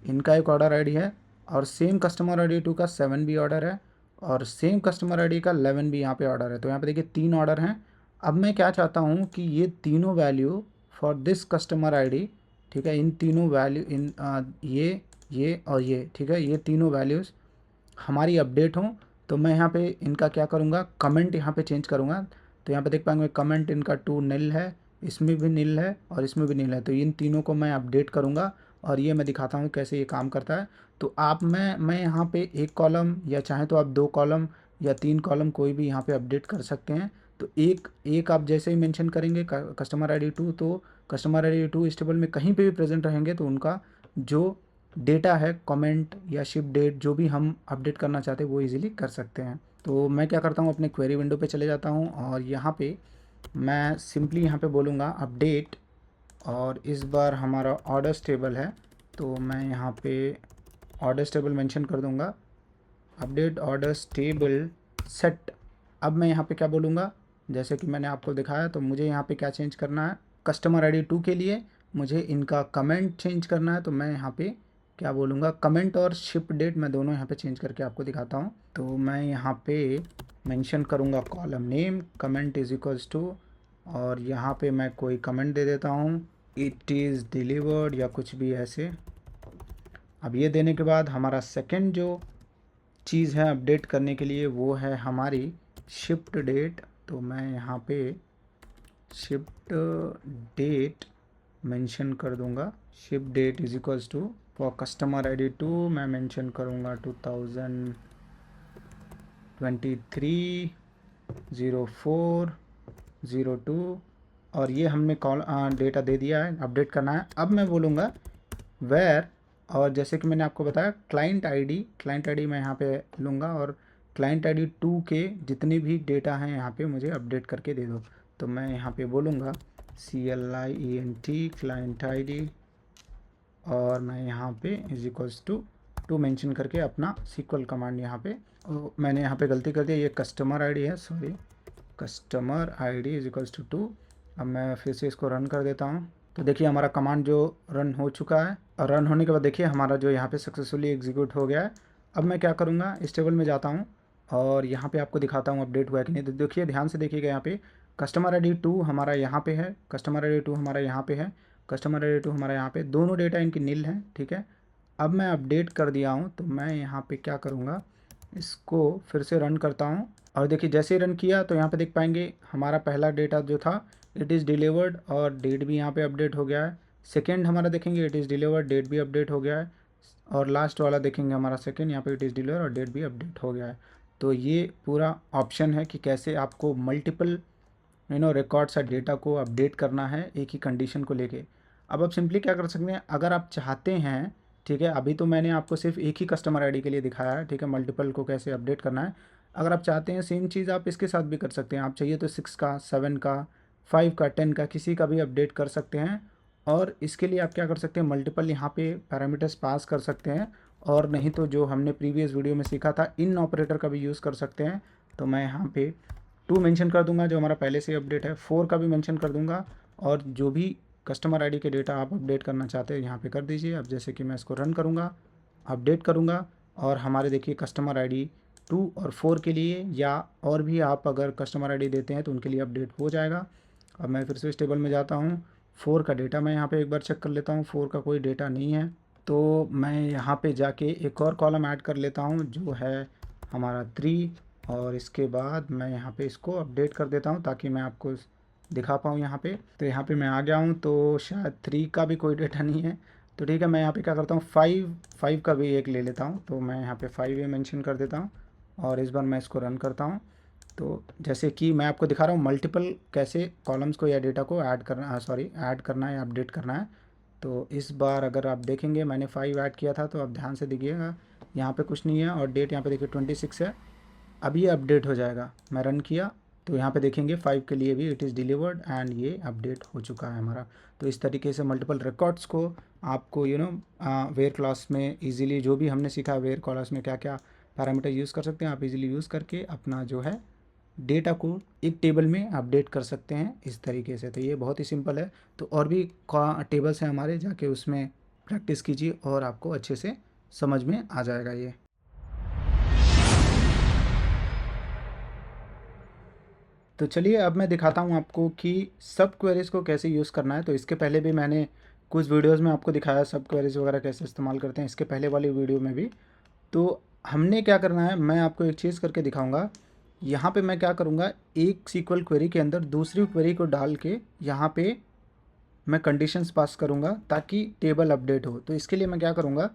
इनका एक ऑर्डर आईडी है, और सेम कस्टमर आईडी 2 का 7 भी ऑर्डर है, और सेम कस्टमर आईडी का 11 भी यहाँ पे ऑर्डर है। तो यहाँ पे देखिए 3 ऑर्डर हैं। अब मैं क्या चाहता हूँ कि ये तीनों value for this customer ID, ठीक है, इन तीनों वैल्यू ये और ये, ठीक है, ये तीनों वैल्यूज़ हमारी अपडेट हों। तो मैं यहाँ पे इनका क्या करूँगा, कमेंट यहाँ पे चेंज करूँगा। तो यहाँ पे देख पाएंगे कमेंट इनका 2 नील है, इसमें भी नील है और इसमें भी नील है। तो इन तीनों को मैं अपडेट करूँगा और ये मैं दिखाता हूँ कैसे ये काम करता है। तो आप मैं यहाँ पे एक कॉलम या चाहे तो आप 2 कॉलम या 3 कॉलम कोई भी यहाँ पे अपडेट कर सकते हैं। तो एक एक आप जैसे ही मेंशन करेंगे कस्टमर आईडी 2, तो कस्टमर आईडी 2 इस टेबल में कहीं पे भी प्रेजेंट रहेंगे तो उनका जो डेटा है, कमेंट या शिप डेट जो भी हम अपडेट करना चाहते हैं वो इजीली कर सकते हैं। तो मैं क्या करता हूँ, अपने क्वेरी विंडो पे चले जाता हूँ और यहाँ पे मैं सिंपली यहाँ पे बोलूँगा अपडेट, और इस बार हमारा ऑर्डर्स टेबल है तो मैं यहाँ पे ऑर्डर्स टेबल मेंशन कर दूँगा, अपडेट ऑर्डर्स टेबल सेट। अब मैं यहाँ पे क्या बोलूँगा, जैसे कि मैंने आपको दिखाया, तो मुझे यहाँ पे क्या चेंज करना है, कस्टमर आईडी 2 के लिए मुझे इनका कमेंट चेंज करना है, तो मैं यहाँ पे क्या बोलूँगा, कमेंट और शिप डेट मैं दोनों यहाँ पे चेंज करके आपको दिखाता हूँ। तो मैं यहाँ पे मेंशन करूँगा column name comment is equals to, और यहाँ पे मैं कोई कमेंट दे देता हूँ, इट इज़ डिलीवर्ड या कुछ भी ऐसे। अब ये देने के बाद हमारा सेकंड जो चीज़ है अपडेट करने के लिए वो है हमारी शिफ्ट डेट। तो मैं यहाँ पे शिफ्ट डेट मेंशन कर दूंगा, shift date is equals to for customer ID 2 मैं मेंशन करूँगा 2023-04-02, और ये हमने कॉल डेटा दे दिया है, अपडेट करना है। अब मैं बोलूँगा वेयर, और जैसे कि मैंने आपको बताया क्लाइंट आईडी मैं यहाँ पे लूँगा, और क्लाइंट आईडी 2 के जितने भी डेटा हैं यहाँ पे मुझे अपडेट करके दे दो। तो मैं यहाँ पे बोलूँगा CLIENT क्लाइंट आईडी, और मैं यहाँ पे इज इक्वल्स टू मेंशन करके अपना SQL कमांड यहाँ पे, मैंने यहाँ पे गलती कर दी, ये कस्टमर आईडी है, sorry, customer ID is equals to 2। अब मैं फिर से इसको रन कर देता हूँ। तो देखिए हमारा कमांड जो रन हो चुका है, और रन होने के बाद देखिए हमारा जो यहाँ पे सक्सेसफुली एग्जीक्यूट हो गया है। अब मैं क्या करूँगा, इस टेबल में जाता हूँ और यहाँ पे आपको दिखाता हूँ अपडेट हुआ है कि नहीं। तो देखिए ध्यान से देखिएगा, यहाँ पे कस्टमर आईडी 2 हमारा यहाँ पे है, कस्टमर आईडी 2 हमारा यहाँ पे है, कस्टमर आईडी 2 हमारा यहाँ पे, दोनों डेटा इनकी नील हैं, ठीक है। अब मैं अपडेट कर दिया हूँ, तो मैं यहाँ पे क्या करूँगा, इसको फिर से रन करता हूँ, और देखिए जैसे ही रन किया तो यहाँ पे देख पाएंगे हमारा पहला डेटा जो था इट इज़ डिलीवर्ड, और डेट भी यहाँ पे अपडेट हो गया है। सेकेंड हमारा देखेंगे इट इज़ डिलीवर्ड, डेट भी अपडेट हो गया है, और लास्ट वाला देखेंगे हमारा सेकेंड, यहाँ पे इट इज़ डिलीवर्ड और डेट भी अपडेट हो गया है। तो ये पूरा ऑप्शन है कि कैसे आपको मल्टीपल रिकॉर्ड्स या डेटा को अपडेट करना है एक ही कंडीशन को लेके। अब आप सिंपली क्या कर सकते हैं, अगर आप चाहते हैं, ठीक है, अभी तो मैंने आपको सिर्फ एक ही कस्टमर आईडी के लिए दिखाया है, ठीक है, मल्टीपल को कैसे अपडेट करना है। अगर आप चाहते हैं सेम चीज़ आप इसके साथ भी कर सकते हैं, आप चाहिए तो 6 का, 7 का, 5 का, 10 का, किसी का भी अपडेट कर सकते हैं। और इसके लिए आप क्या कर सकते हैं, मल्टीपल यहाँ पे पैरामीटर्स पास कर सकते हैं, और नहीं तो जो हमने प्रीवियस वीडियो में सीखा था इन ऑपरेटर का भी यूज़ कर सकते हैं। तो मैं यहाँ पे 2 मेंशन कर दूंगा जो हमारा पहले से अपडेट है, 4 का भी मेंशन कर दूंगा, और जो भी कस्टमर आईडी के डेटा आप अपडेट करना चाहते हैं यहाँ पे कर दीजिए। अब जैसे कि मैं इसको रन करूँगा, अपडेट करूँगा, और हमारे देखिए कस्टमर आईडी 2 और 4 के लिए, या और भी आप अगर कस्टमर आईडी देते हैं तो उनके लिए अपडेट हो जाएगा। अब मैं फिर से इस टेबल में जाता हूँ, 4 का डेटा मैं यहाँ पे एक बार चेक कर लेता हूँ, 4 का कोई डेटा नहीं है। तो मैं यहाँ पे जाके एक और कॉलम ऐड कर लेता हूँ जो है हमारा 3, और इसके बाद मैं यहाँ पे इसको अपडेट कर देता हूँ ताकि मैं आपको दिखा पाऊँ यहाँ पे। तो यहाँ पे मैं आ गया हूँ, तो शायद 3 का भी कोई डेटा नहीं है, तो ठीक है, मैं यहाँ पे क्या करता हूँ, 5 का भी एक ले लेता हूँ। तो मैं यहाँ पे 5 ये मेंशन कर देता हूँ, और इस बार मैं इसको रन करता हूँ। तो जैसे कि मैं आपको दिखा रहा हूँ मल्टीपल कैसे कॉलम्स को या डेटा को ऐड करना, ऐड करना है या अपडेट करना है। तो इस बार अगर आप देखेंगे मैंने 5 ऐड किया था, तो आप ध्यान से देखिएगा यहाँ पे कुछ नहीं है, और डेट यहाँ पे देखिए 26 है। अब ये अपडेट हो जाएगा, मैं रन किया तो यहाँ पे देखेंगे 5 के लिए भी इट इज़ डिलीवर्ड एंड ये अपडेट हो चुका है हमारा। तो इस तरीके से मल्टीपल रिकॉर्ड्स को आपको वेयर क्लास में इजीली, जो भी हमने सीखा वेयर क्लास में क्या क्या पैरामीटर यूज़ कर सकते हैं, आप इजीली यूज़ करके अपना जो है डेटा को एक टेबल में अपडेट कर सकते हैं इस तरीके से। तो ये बहुत ही सिंपल है। तो और भी टेबल्स हैं हमारे, जाके उसमें प्रैक्टिस कीजिए और आपको अच्छे से समझ में आ जाएगा ये। तो चलिए अब मैं दिखाता हूँ आपको कि सब क्वेरीज़ को कैसे यूज़ करना है। तो इसके पहले भी मैंने कुछ वीडियोज़ में आपको दिखाया सब क्वेरीज़ वगैरह कैसे इस्तेमाल करते हैं, इसके पहले वाली वीडियो में भी। तो हमने क्या करना है, मैं आपको एक चीज़ करके दिखाऊंगा। यहाँ पे मैं क्या करूँगा, एक SQL क्वेरी के अंदर दूसरी क्वेरी को डाल के यहाँ पे मैं कंडीशंस पास करूँगा ताकि टेबल अपडेट हो। तो इसके लिए मैं क्या करूँगा,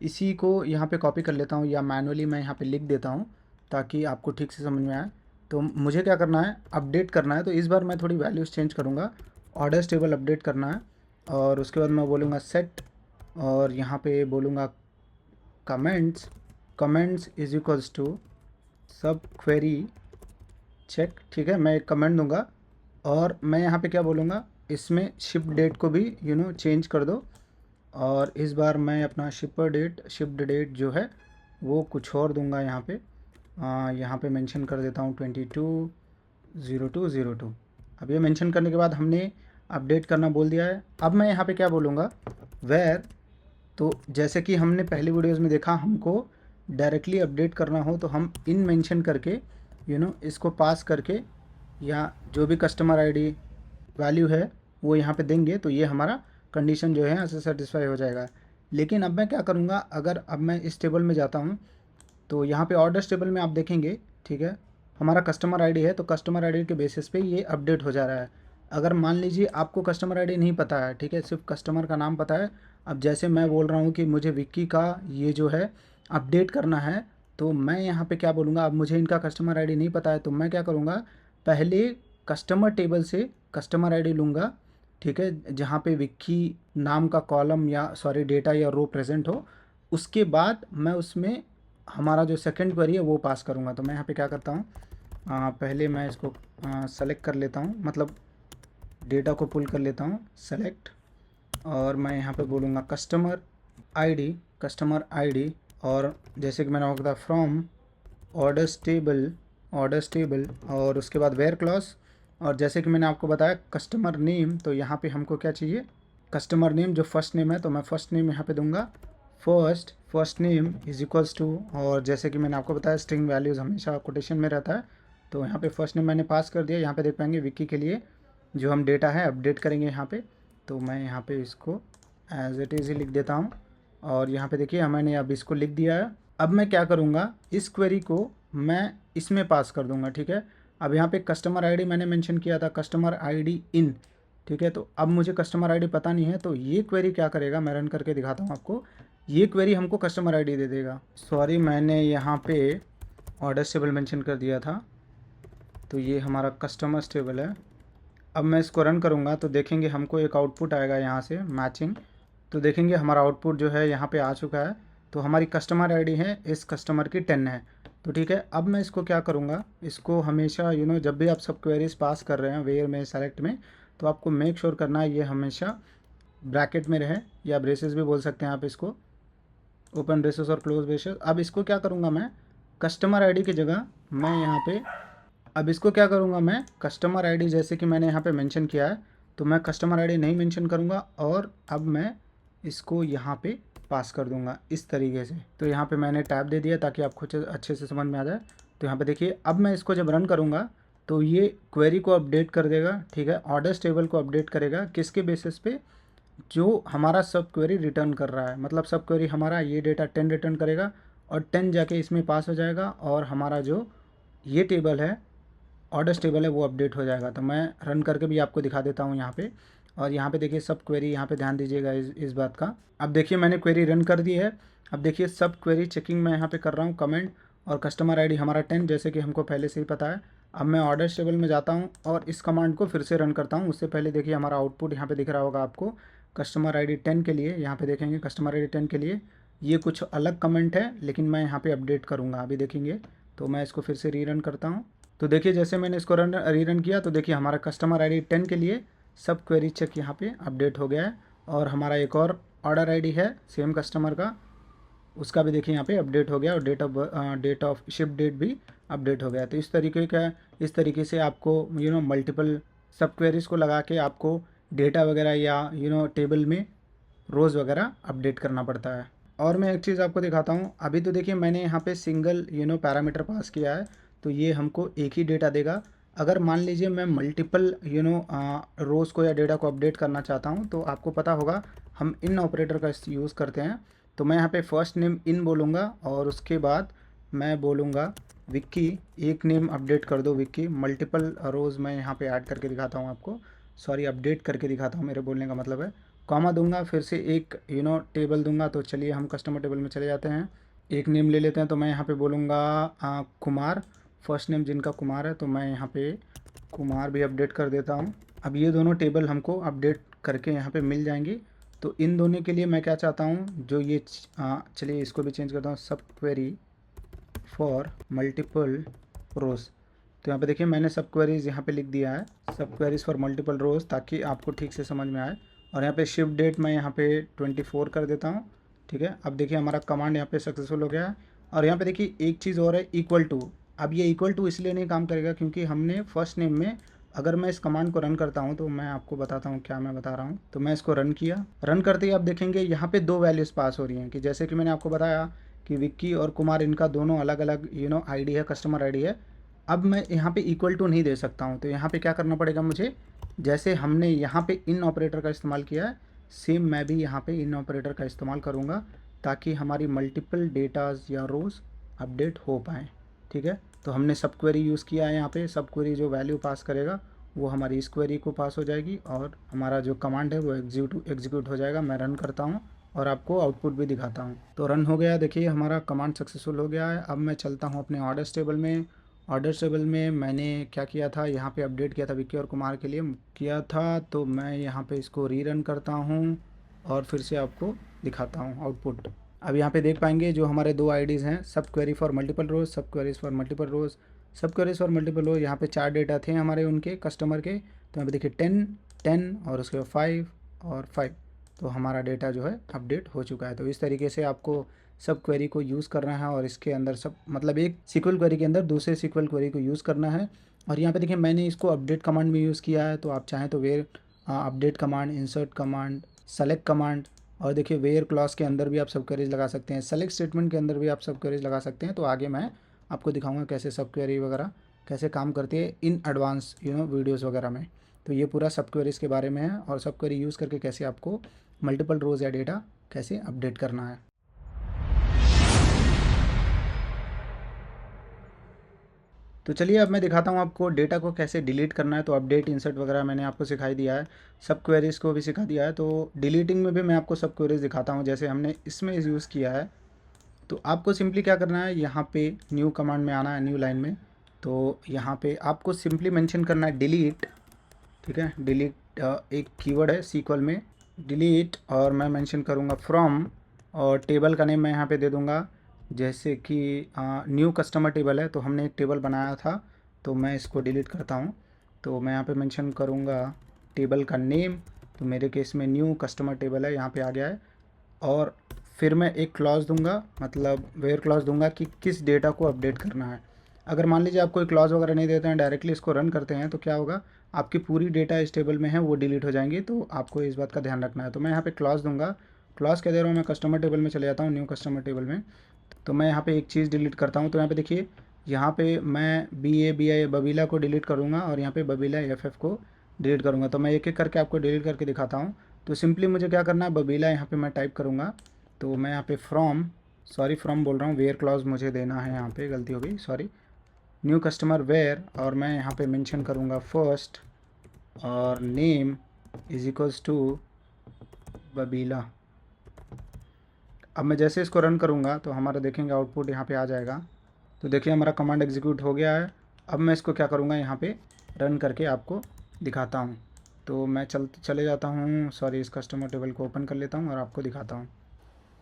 इसी को यहाँ पे कॉपी कर लेता हूँ, या मैनुअली मैं यहाँ पे लिख देता हूँ। ताकि आपको ठीक से समझ में आए। तो मुझे क्या करना है, अपडेट करना है। तो इस बार मैं थोड़ी वैल्यूज़ चेंज करूँगा, ऑर्डर्स टेबल अपडेट करना है। और उसके बाद मैं बोलूँगा सेट, और यहाँ पे बोलूँगा comments, comments is equals to subquery check. ठीक है, मैं एक कमेंट दूंगा और मैं यहाँ पे क्या बोलूँगा, इसमें शिप डेट को भी चेंज कर दो। और इस बार मैं अपना शिप्ड डेट जो है वो कुछ और दूंगा यहाँ पे। यहाँ पे मेंशन कर देता हूँ 22/02/02। अब ये मेंशन करने के बाद हमने अपडेट करना बोल दिया है। अब मैं यहाँ पे क्या बोलूँगा, वेर। तो जैसे कि हमने पहली वीडियोज़ में देखा, हमको डायरेक्टली अपडेट करना हो तो हम इन मेंशन करके इसको पास करके, या जो भी कस्टमर आईडी वैल्यू है वो यहाँ पे देंगे, तो ये हमारा कंडीशन जो है यहाँ से सेटिस्फाई हो जाएगा। लेकिन अब मैं क्या करूँगा, अगर अब मैं इस टेबल में जाता हूँ तो यहाँ पे ऑर्डर्स टेबल में आप देखेंगे, ठीक है, हमारा कस्टमर आईडी है, तो कस्टमर आईडी के बेसिस पे ये अपडेट हो जा रहा है। अगर मान लीजिए आपको कस्टमर आईडी नहीं पता है, ठीक है, सिर्फ कस्टमर का नाम पता है। अब जैसे मैं बोल रहा हूँ कि मुझे विक्की का ये जो है अपडेट करना है, तो मैं यहाँ पे क्या बोलूँगा, अब मुझे इनका कस्टमर आईडी नहीं पता है, तो मैं क्या करूँगा, पहले कस्टमर टेबल से कस्टमर आईडी लूँगा, ठीक है, जहाँ पे विक्की नाम का कॉलम या सॉरी डेटा या रो प्रेजेंट हो। उसके बाद मैं उसमें हमारा जो सेकंड क्वेरी है वो पास करूँगा। तो मैं यहाँ पे क्या करता हूँ, पहले मैं इसको सेलेक्ट कर लेता हूँ, मतलब डेटा को पुल कर लेता हूँ सेलेक्ट। और मैं यहाँ पे बोलूँगा कस्टमर आईडी, और जैसे कि मैंने आपको बताया फ्रॉम ऑर्डर्स टेबल, और उसके बाद वेयर क्लॉज। और जैसे कि मैंने आपको बताया कस्टमर नेम, तो यहाँ पे हमको क्या चाहिए, कस्टमर नेम जो फर्स्ट नेम है, तो मैं फर्स्ट नेम यहाँ पे दूंगा first name is equals to, और जैसे कि मैंने आपको बताया स्ट्रिंग वैल्यूज़ हमेशा कोटेशन में रहता है, तो यहाँ पे फर्स्ट नेम मैंने पास कर दिया। यहाँ पे देख पाएंगे विक्की के लिए जो हम डेटा है अपडेट करेंगे यहाँ पे, तो मैं यहाँ पे इसको एज इट इज़ ही लिख देता हूँ। और यहाँ पे देखिए मैंने अब इसको लिख दिया है। अब मैं क्या करूँगा, इस क्वेरी को मैं इसमें पास कर दूँगा, ठीक है। अब यहाँ पे कस्टमर आईडी मैंने मेंशन किया था, कस्टमर आईडी इन, ठीक है। तो अब मुझे कस्टमर आईडी पता नहीं है, तो ये क्वेरी क्या करेगा, मैं रन करके दिखाता हूँ आपको। ये क्वेरी हमको कस्टमर आईडी दे देगा। सॉरी, मैंने यहाँ पे ऑर्डर्स टेबल मेंशन कर दिया था, तो ये हमारा कस्टमर्स टेबल है। अब मैं इसको रन करूँगा तो देखेंगे हमको एक आउटपुट आएगा यहाँ से मैचिंग। तो देखेंगे हमारा आउटपुट जो है यहाँ पे आ चुका है। तो हमारी कस्टमर आईडी है, इस कस्टमर की 10 है। तो ठीक है, अब मैं इसको क्या करूँगा, इसको हमेशा जब भी आप सब क्वेरीज पास कर रहे हैं वेयर में सेलेक्ट में, तो आपको मेक श्योर करना है ये हमेशा ब्रैकेट में रहे, या ब्रेसेस भी बोल सकते हैं आप इसको, ओपन ब्रेसेस और क्लोज ब्रेसेस। अब इसको क्या करूँगा, मैं कस्टमर आईडी की जगह मैं यहाँ पे, अब इसको क्या करूँगा, मैं कस्टमर आईडी जैसे कि मैंने यहाँ पे मेंशन किया है, तो मैं कस्टमर आईडी नहीं मेंशन करूँगा, और अब मैं इसको यहाँ पे पास कर दूँगा इस तरीके से। तो यहाँ पे मैंने टैब दे दिया ताकि आपको अच्छे से समझ में आ जाए। तो यहाँ पे देखिए, अब मैं इसको जब रन करूँगा तो ये क्वेरी को अपडेट कर देगा, ठीक है, ऑर्डर्स टेबल को अपडेट करेगा, किसके बेसिस पे, जो हमारा सब क्वेरी रिटर्न कर रहा है। मतलब सब क्वेरी हमारा ये डेटा 10 रिटर्न करेगा, और 10 जाके इसमें पास हो जाएगा, और हमारा जो ये टेबल है, ऑर्डर्स टेबल है, वो अपडेट हो जाएगा। तो मैं रन करके भी आपको दिखा देता हूँ यहाँ पे। और यहाँ पे देखिए सब क्वेरी, यहाँ पे ध्यान दीजिएगा इस बात का। अब देखिए मैंने क्वेरी रन कर दी है। अब देखिए सब क्वेरी चेकिंग मैं यहाँ पे कर रहा हूँ, कमेंट, और कस्टमर आईडी हमारा 10 जैसे कि हमको पहले से ही पता है। अब मैं ऑर्डर्स टेबल में जाता हूँ और इस कमांड को फिर से रन करता हूँ। उससे पहले देखिए हमारा आउटपुट यहाँ पे दिख रहा होगा आपको, कस्टमर आईडी 10 के लिए। यहाँ पे देखेंगे कस्टमर आईडी 10 के लिए ये कुछ अलग कमेंट है, लेकिन मैं यहाँ पे अपडेट करूँगा, अभी देखेंगे। तो मैं इसको फिर से रीरन करता हूँ। तो देखिए जैसे मैंने इसको रीरन किया, तो देखिए हमारा कस्टमर आईडी 10 के लिए सब क्वेरी चेक यहाँ पे अपडेट हो गया है। और हमारा एक और ऑर्डर आईडी है सेम कस्टमर का, उसका भी देखिए यहाँ पे अपडेट हो गया, और डेट ऑफ शिप डेट भी अपडेट हो गया। तो इस तरीके से आपको मल्टीपल सब क्वेरीज को लगा के आपको डेटा वगैरह या टेबल में रोज़ वगैरह अपडेट करना पड़ता है। और मैं एक चीज़ आपको दिखाता हूँ। अभी तो देखिए मैंने यहाँ पे सिंगल पैरामीटर पास किया है, तो ये हमको एक ही डेटा देगा। अगर मान लीजिए मैं मल्टीपल रोज़ को या डेटा को अपडेट करना चाहता हूँ, तो आपको पता होगा हम इन ऑपरेटर का यूज़ करते हैं। तो मैं यहाँ पे फर्स्ट नेम इन बोलूँगा, और उसके बाद मैं बोलूँगा विक्की, एक नेम अपडेट कर दो विक्की। मल्टीपल रोज़ मैं यहाँ पे ऐड करके दिखाता हूँ आपको, सॉरी अपडेट करके दिखाता हूँ, मेरे बोलने का मतलब है। कॉमा दूंगा, फिर से एक टेबल दूंगा। तो चलिए हम कस्टमर टेबल में चले जाते हैं, एक नेम ले लेते हैं, तो मैं यहाँ पे बोलूँगा कुमार, फर्स्ट नेम जिनका कुमार है, तो मैं यहाँ पे कुमार भी अपडेट कर देता हूँ। अब ये दोनों टेबल हमको अपडेट करके यहाँ पे मिल जाएंगी। तो इन दोनों के लिए मैं क्या चाहता हूँ, जो ये चलिए इसको भी चेंज करता हूँ, सब क्वेरी फॉर मल्टीपल रोज़। तो यहाँ पे देखिए मैंने सब क्वेरीज यहाँ पे लिख दिया है, सब क्वेरीज फॉर मल्टीपल रोज़, ताकि आपको ठीक से समझ में आए। और यहाँ पे शिफ्ट डेट मैं यहाँ पे 24 कर देता हूँ। ठीक है, अब देखिए हमारा कमांड यहाँ पे सक्सेसफुल हो गया है। और यहाँ पे देखिए एक चीज़ और है, इक्वल टू। अब ये इक्वल टू इसलिए नहीं काम करेगा क्योंकि हमने फर्स्ट नेम में, अगर मैं इस कमांड को रन करता हूँ तो मैं आपको बताता हूँ क्या मैं बता रहा हूँ। तो मैं इसको रन किया, रन करते ही आप देखेंगे यहाँ पे दो वैल्यूज़ पास हो रही हैं, कि जैसे कि मैंने आपको बताया कि विक्की और कुमार, इनका दोनों अलग अलग आईडी है, कस्टमर आईडी है। अब मैं यहाँ पे इक्वल टू नहीं दे सकता हूँ, तो यहाँ पे क्या करना पड़ेगा मुझे, जैसे हमने यहाँ पे इन ऑपरेटर का इस्तेमाल किया है, सेम मैं भी यहाँ पे इन ऑपरेटर का इस्तेमाल करूँगा, ताकि हमारी मल्टीपल डेटाज या रोज़ अपडेट हो पाएँ। ठीक है, तो हमने सब क्वेरी यूज़ किया है। यहाँ पे सब क्वेरी जो वैल्यू पास करेगा वो हमारी इस क्वेरी को पास हो जाएगी, और हमारा जो कमांड है वो एग्जीक्यूट हो जाएगा। मैं रन करता हूँ और आपको आउटपुट भी दिखाता हूँ। तो रन हो गया, देखिए हमारा कमांड सक्सेसफुल हो गया है। अब मैं चलता हूँ अपने ऑर्डर्स टेबल में। ऑर्डर्स टेबल में मैंने क्या किया था, यहाँ पे अपडेट किया था विक्की और कुमार के लिए किया था। तो मैं यहाँ पे इसको रीरन करता हूँ और फिर से आपको दिखाता हूँ आउटपुट। अब यहाँ पे देख पाएंगे जो हमारे दो आईडीज़ हैं, सब क्वेरी फॉर मल्टीपल रोज, सब क्वेरीज फॉर मल्टीपल रोज, सब क्वेरीज फॉर मल्टीपल रोज। यहाँ पे 4 डेटा थे हमारे उनके कस्टमर के। तो यहाँ पे देखिए 10 10 और उसके बाद 5 और 5। तो हमारा डेटा जो है अपडेट हो चुका है। तो इस तरीके से आपको सब क्वेरी को यूज़ करना है, और इसके अंदर सब मतलब एक सीक्वल क्वेरी के अंदर दूसरे सीक्वल क्वेरी को यूज़ करना है। और यहाँ पे देखिए मैंने इसको अपडेट कमांड में यूज़ किया है। तो आप चाहें तो where update command, insert command, select command, और देखिए वेयर क्लॉज के अंदर भी आप सब क्वेरीज लगा सकते हैं, सेलेक्ट स्टेटमेंट के अंदर भी आप सब क्वेरीज लगा सकते हैं। तो आगे मैं आपको दिखाऊंगा कैसे सब क्वेरी वगैरह कैसे काम करती है इन एडवांस वीडियोज़ वगैरह में। तो ये पूरा सब क्वेरीज के बारे में है, और सब क्वेरी यूज़ करके कैसे आपको मल्टीपल रोज़ या डेटा कैसे अपडेट करना है। तो चलिए अब मैं दिखाता हूँ आपको डेटा को कैसे डिलीट करना है। तो अपडेट, इंसर्ट वगैरह मैंने आपको सिखाई दिया है, सब क्वेरीज़ को भी सिखा दिया है। तो डिलीटिंग में भी मैं आपको सब क्वेरीज़ दिखाता हूँ, जैसे हमने इसमें यूज़ किया है। तो आपको सिंपली क्या करना है, यहाँ पे न्यू कमांड में आना है, न्यू लाइन में। तो यहाँ पे आपको सिंपली मेंशन करना है डिलीट। ठीक है, डिलीट एक कीवर्ड है सीक्वल में, डिलीट, और मैं मेंशन करूँगा फ्रॉम, और टेबल का नेम मैं यहाँ पे दे दूँगा, जैसे कि न्यू कस्टमर टेबल है, तो हमने एक टेबल बनाया था, तो मैं इसको डिलीट करता हूँ। तो मैं यहाँ पे मेंशन करूँगा टेबल का नेम, तो मेरे केस में न्यू कस्टमर टेबल है, यहाँ पे आ गया है। और फिर मैं एक क्लॉज दूंगा, मतलब वेयर क्लॉज दूंगा कि किस डेटा को अपडेट करना है। अगर मान लीजिए आप कोई क्लॉज वगैरह नहीं देते हैं, डायरेक्टली इसको रन करते हैं, तो क्या होगा, आपकी पूरी डेटा इस टेबल में है वो डिलीट हो जाएंगी। तो आपको इस बात का ध्यान रखना है। तो मैं यहाँ पे क्लॉज दूंगा, क्लॉज कह दे रहा हूँ, मैं कस्टमर टेबल में चले जाता हूँ, न्यू कस्टमर टेबल में। तो मैं यहाँ पे एक चीज़ डिलीट करता हूँ। तो यहाँ पे देखिए, यहाँ पे मैं BABI बबीला को डिलीट करूँगा, और यहाँ पे बबीला FF को डिलीट करूँगा। तो मैं एक एक करके आपको डिलीट करके दिखाता हूँ। तो सिंपली मुझे क्या करना है, बबीला यहाँ पे मैं टाइप करूँगा। तो मैं यहाँ पे फ्रॉम बोल रहा हूँ, वेयर क्लॉज मुझे देना है, यहाँ पे गलती हो गई, सॉरी, न्यू कस्टमर वेयर, और मैं यहाँ पे मेंशन करूँगा फर्स्ट, और नेम इज इक्वल्स टू बबीला। अब मैं जैसे इसको रन करूँगा तो हमारा देखेंगे आउटपुट यहाँ पे आ जाएगा। तो देखिए हमारा कमांड एग्जीक्यूट हो गया है। अब मैं इसको क्या करूँगा, यहाँ पे रन करके आपको दिखाता हूँ। तो मैं चले जाता हूँ, सॉरी, इस कस्टमर टेबल को ओपन कर लेता हूँ और आपको दिखाता हूँ।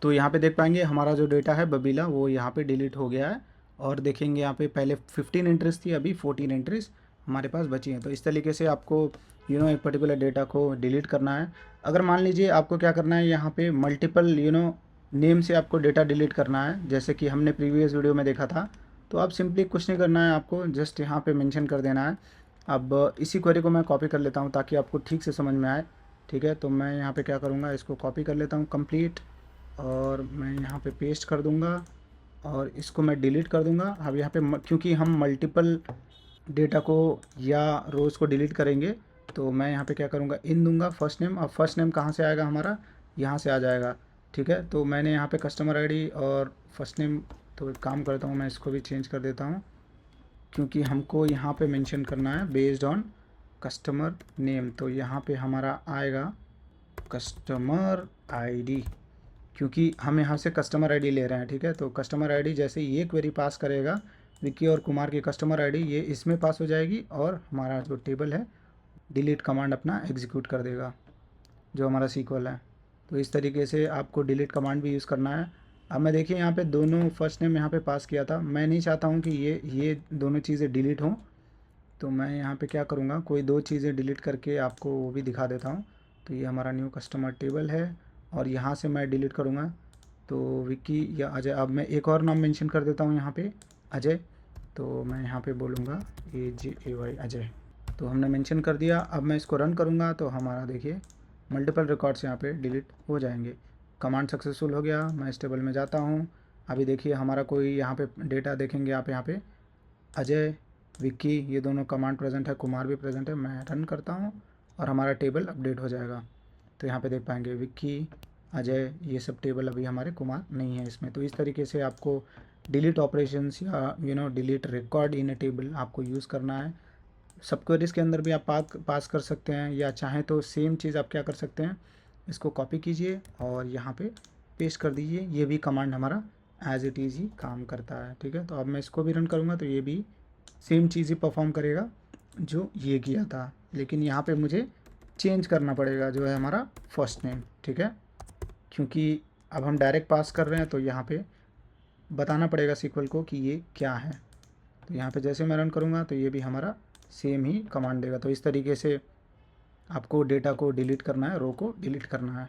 तो यहाँ पे देख पाएंगे हमारा जो डेटा है बबीला, वो यहाँ पे डिलीट हो गया है। और देखेंगे यहाँ पे पहले 15 एंट्रीज थी, अभी 14 एंट्रीज हमारे पास बची हैं। तो इस तरीके से आपको एक पर्टिकुलर डेटा को डिलीट करना है। अगर मान लीजिए आपको क्या करना है, यहाँ पे मल्टीपल नेम से आपको डेटा डिलीट करना है, जैसे कि हमने प्रीवियस वीडियो में देखा था। तो आप सिंपली कुछ नहीं करना है, आपको जस्ट यहाँ पे मेंशन कर देना है। अब इसी क्वेरी को मैं कॉपी कर लेता हूँ ताकि आपको ठीक से समझ में आए। ठीक है, तो मैं यहाँ पे क्या करूँगा, इसको कॉपी कर लेता हूँ कंप्लीट, और मैं यहाँ पे पेस्ट कर दूँगा, और इसको मैं डिलीट कर दूँगा। अब यहाँ पे क्योंकि हम मल्टीपल डेटा को या रोज़ को डिलीट करेंगे, तो मैं यहाँ पे क्या करूँगा, इन दूँगा फर्स्ट नेम। और फर्स्ट नेम कहाँ से आएगा, हमारा यहाँ से आ जाएगा। ठीक है, तो मैंने यहाँ पे कस्टमर आईडी और फर्स्ट नेम, तो एक काम करता हूँ, मैं इसको भी चेंज कर देता हूँ, क्योंकि हमको यहाँ पे मेंशन करना है बेस्ड ऑन कस्टमर नेम। तो यहाँ पे हमारा आएगा कस्टमर आईडी। क्योंकि हम यहाँ से कस्टमर आईडी ले रहे हैं, ठीक है। तो कस्टमर आईडी जैसे ये क्वेरी पास करेगा, विक्की और कुमार की कस्टमर आईडी ये इसमें पास हो जाएगी और हमारा जो टेबल है डिलीट कमांड अपना एग्जीक्यूट कर देगा, जो हमारा सीक्वल है। तो इस तरीके से आपको डिलीट कमांड भी यूज़ करना है। अब मैं देखिए यहाँ पे दोनों फर्स्ट नेम यहाँ पे पास किया था, मैं नहीं चाहता हूँ कि ये दोनों चीज़ें डिलीट हों, तो मैं यहाँ पे क्या करूँगा, कोई दो चीज़ें डिलीट करके आपको वो भी दिखा देता हूँ। तो ये हमारा न्यू कस्टमर टेबल है और यहाँ से मैं डिलीट करूँगा तो विक्की या अजय। अब मैं एक और नाम मेंशन कर देता हूँ यहाँ पे, अजय। तो मैं यहाँ पे बोलूँगा AJAY अजय। तो हमने मेंशन कर दिया। अब मैं इसको रन करूँगा तो हमारा देखिए मल्टीपल रिकॉर्ड्स यहाँ पे डिलीट हो जाएंगे। कमांड सक्सेसफुल हो गया। मैं इस टेबल में जाता हूँ। अभी देखिए हमारा कोई यहाँ पे डेटा देखेंगे आप, यहाँ पे अजय, विक्की ये दोनों कमांड प्रेजेंट है, कुमार भी प्रेजेंट है। मैं रन करता हूँ और हमारा टेबल अपडेट हो जाएगा। तो यहाँ पे देख पाएंगे विक्की, अजय, ये सब टेबल अभी हमारे कुमार नहीं है इसमें। तो इस तरीके से आपको डिलीट ऑपरेशंस या delete record in A table आपको यूज़ करना है। सब क्वेरीज के अंदर भी आप पास कर सकते हैं, या चाहें तो सेम चीज़ आप क्या कर सकते हैं, इसको कॉपी कीजिए और यहाँ पे पेस्ट कर दीजिए। ये भी कमांड हमारा एज इट इज़ ही काम करता है, ठीक है। तो अब मैं इसको भी रन करूँगा तो ये भी सेम चीज़ ही परफॉर्म करेगा जो ये किया था, लेकिन यहाँ पे मुझे चेंज करना पड़ेगा जो है हमारा फर्स्ट नेम, ठीक है। क्योंकि अब हम डायरेक्ट पास कर रहे हैं तो यहाँ पे बताना पड़ेगा सीक्वल को कि ये क्या है। तो यहाँ पे जैसे मैं रन करूँगा तो ये भी हमारा सेम ही कमांड देगा। तो इस तरीके से आपको डेटा को डिलीट करना है, रो को डिलीट करना है।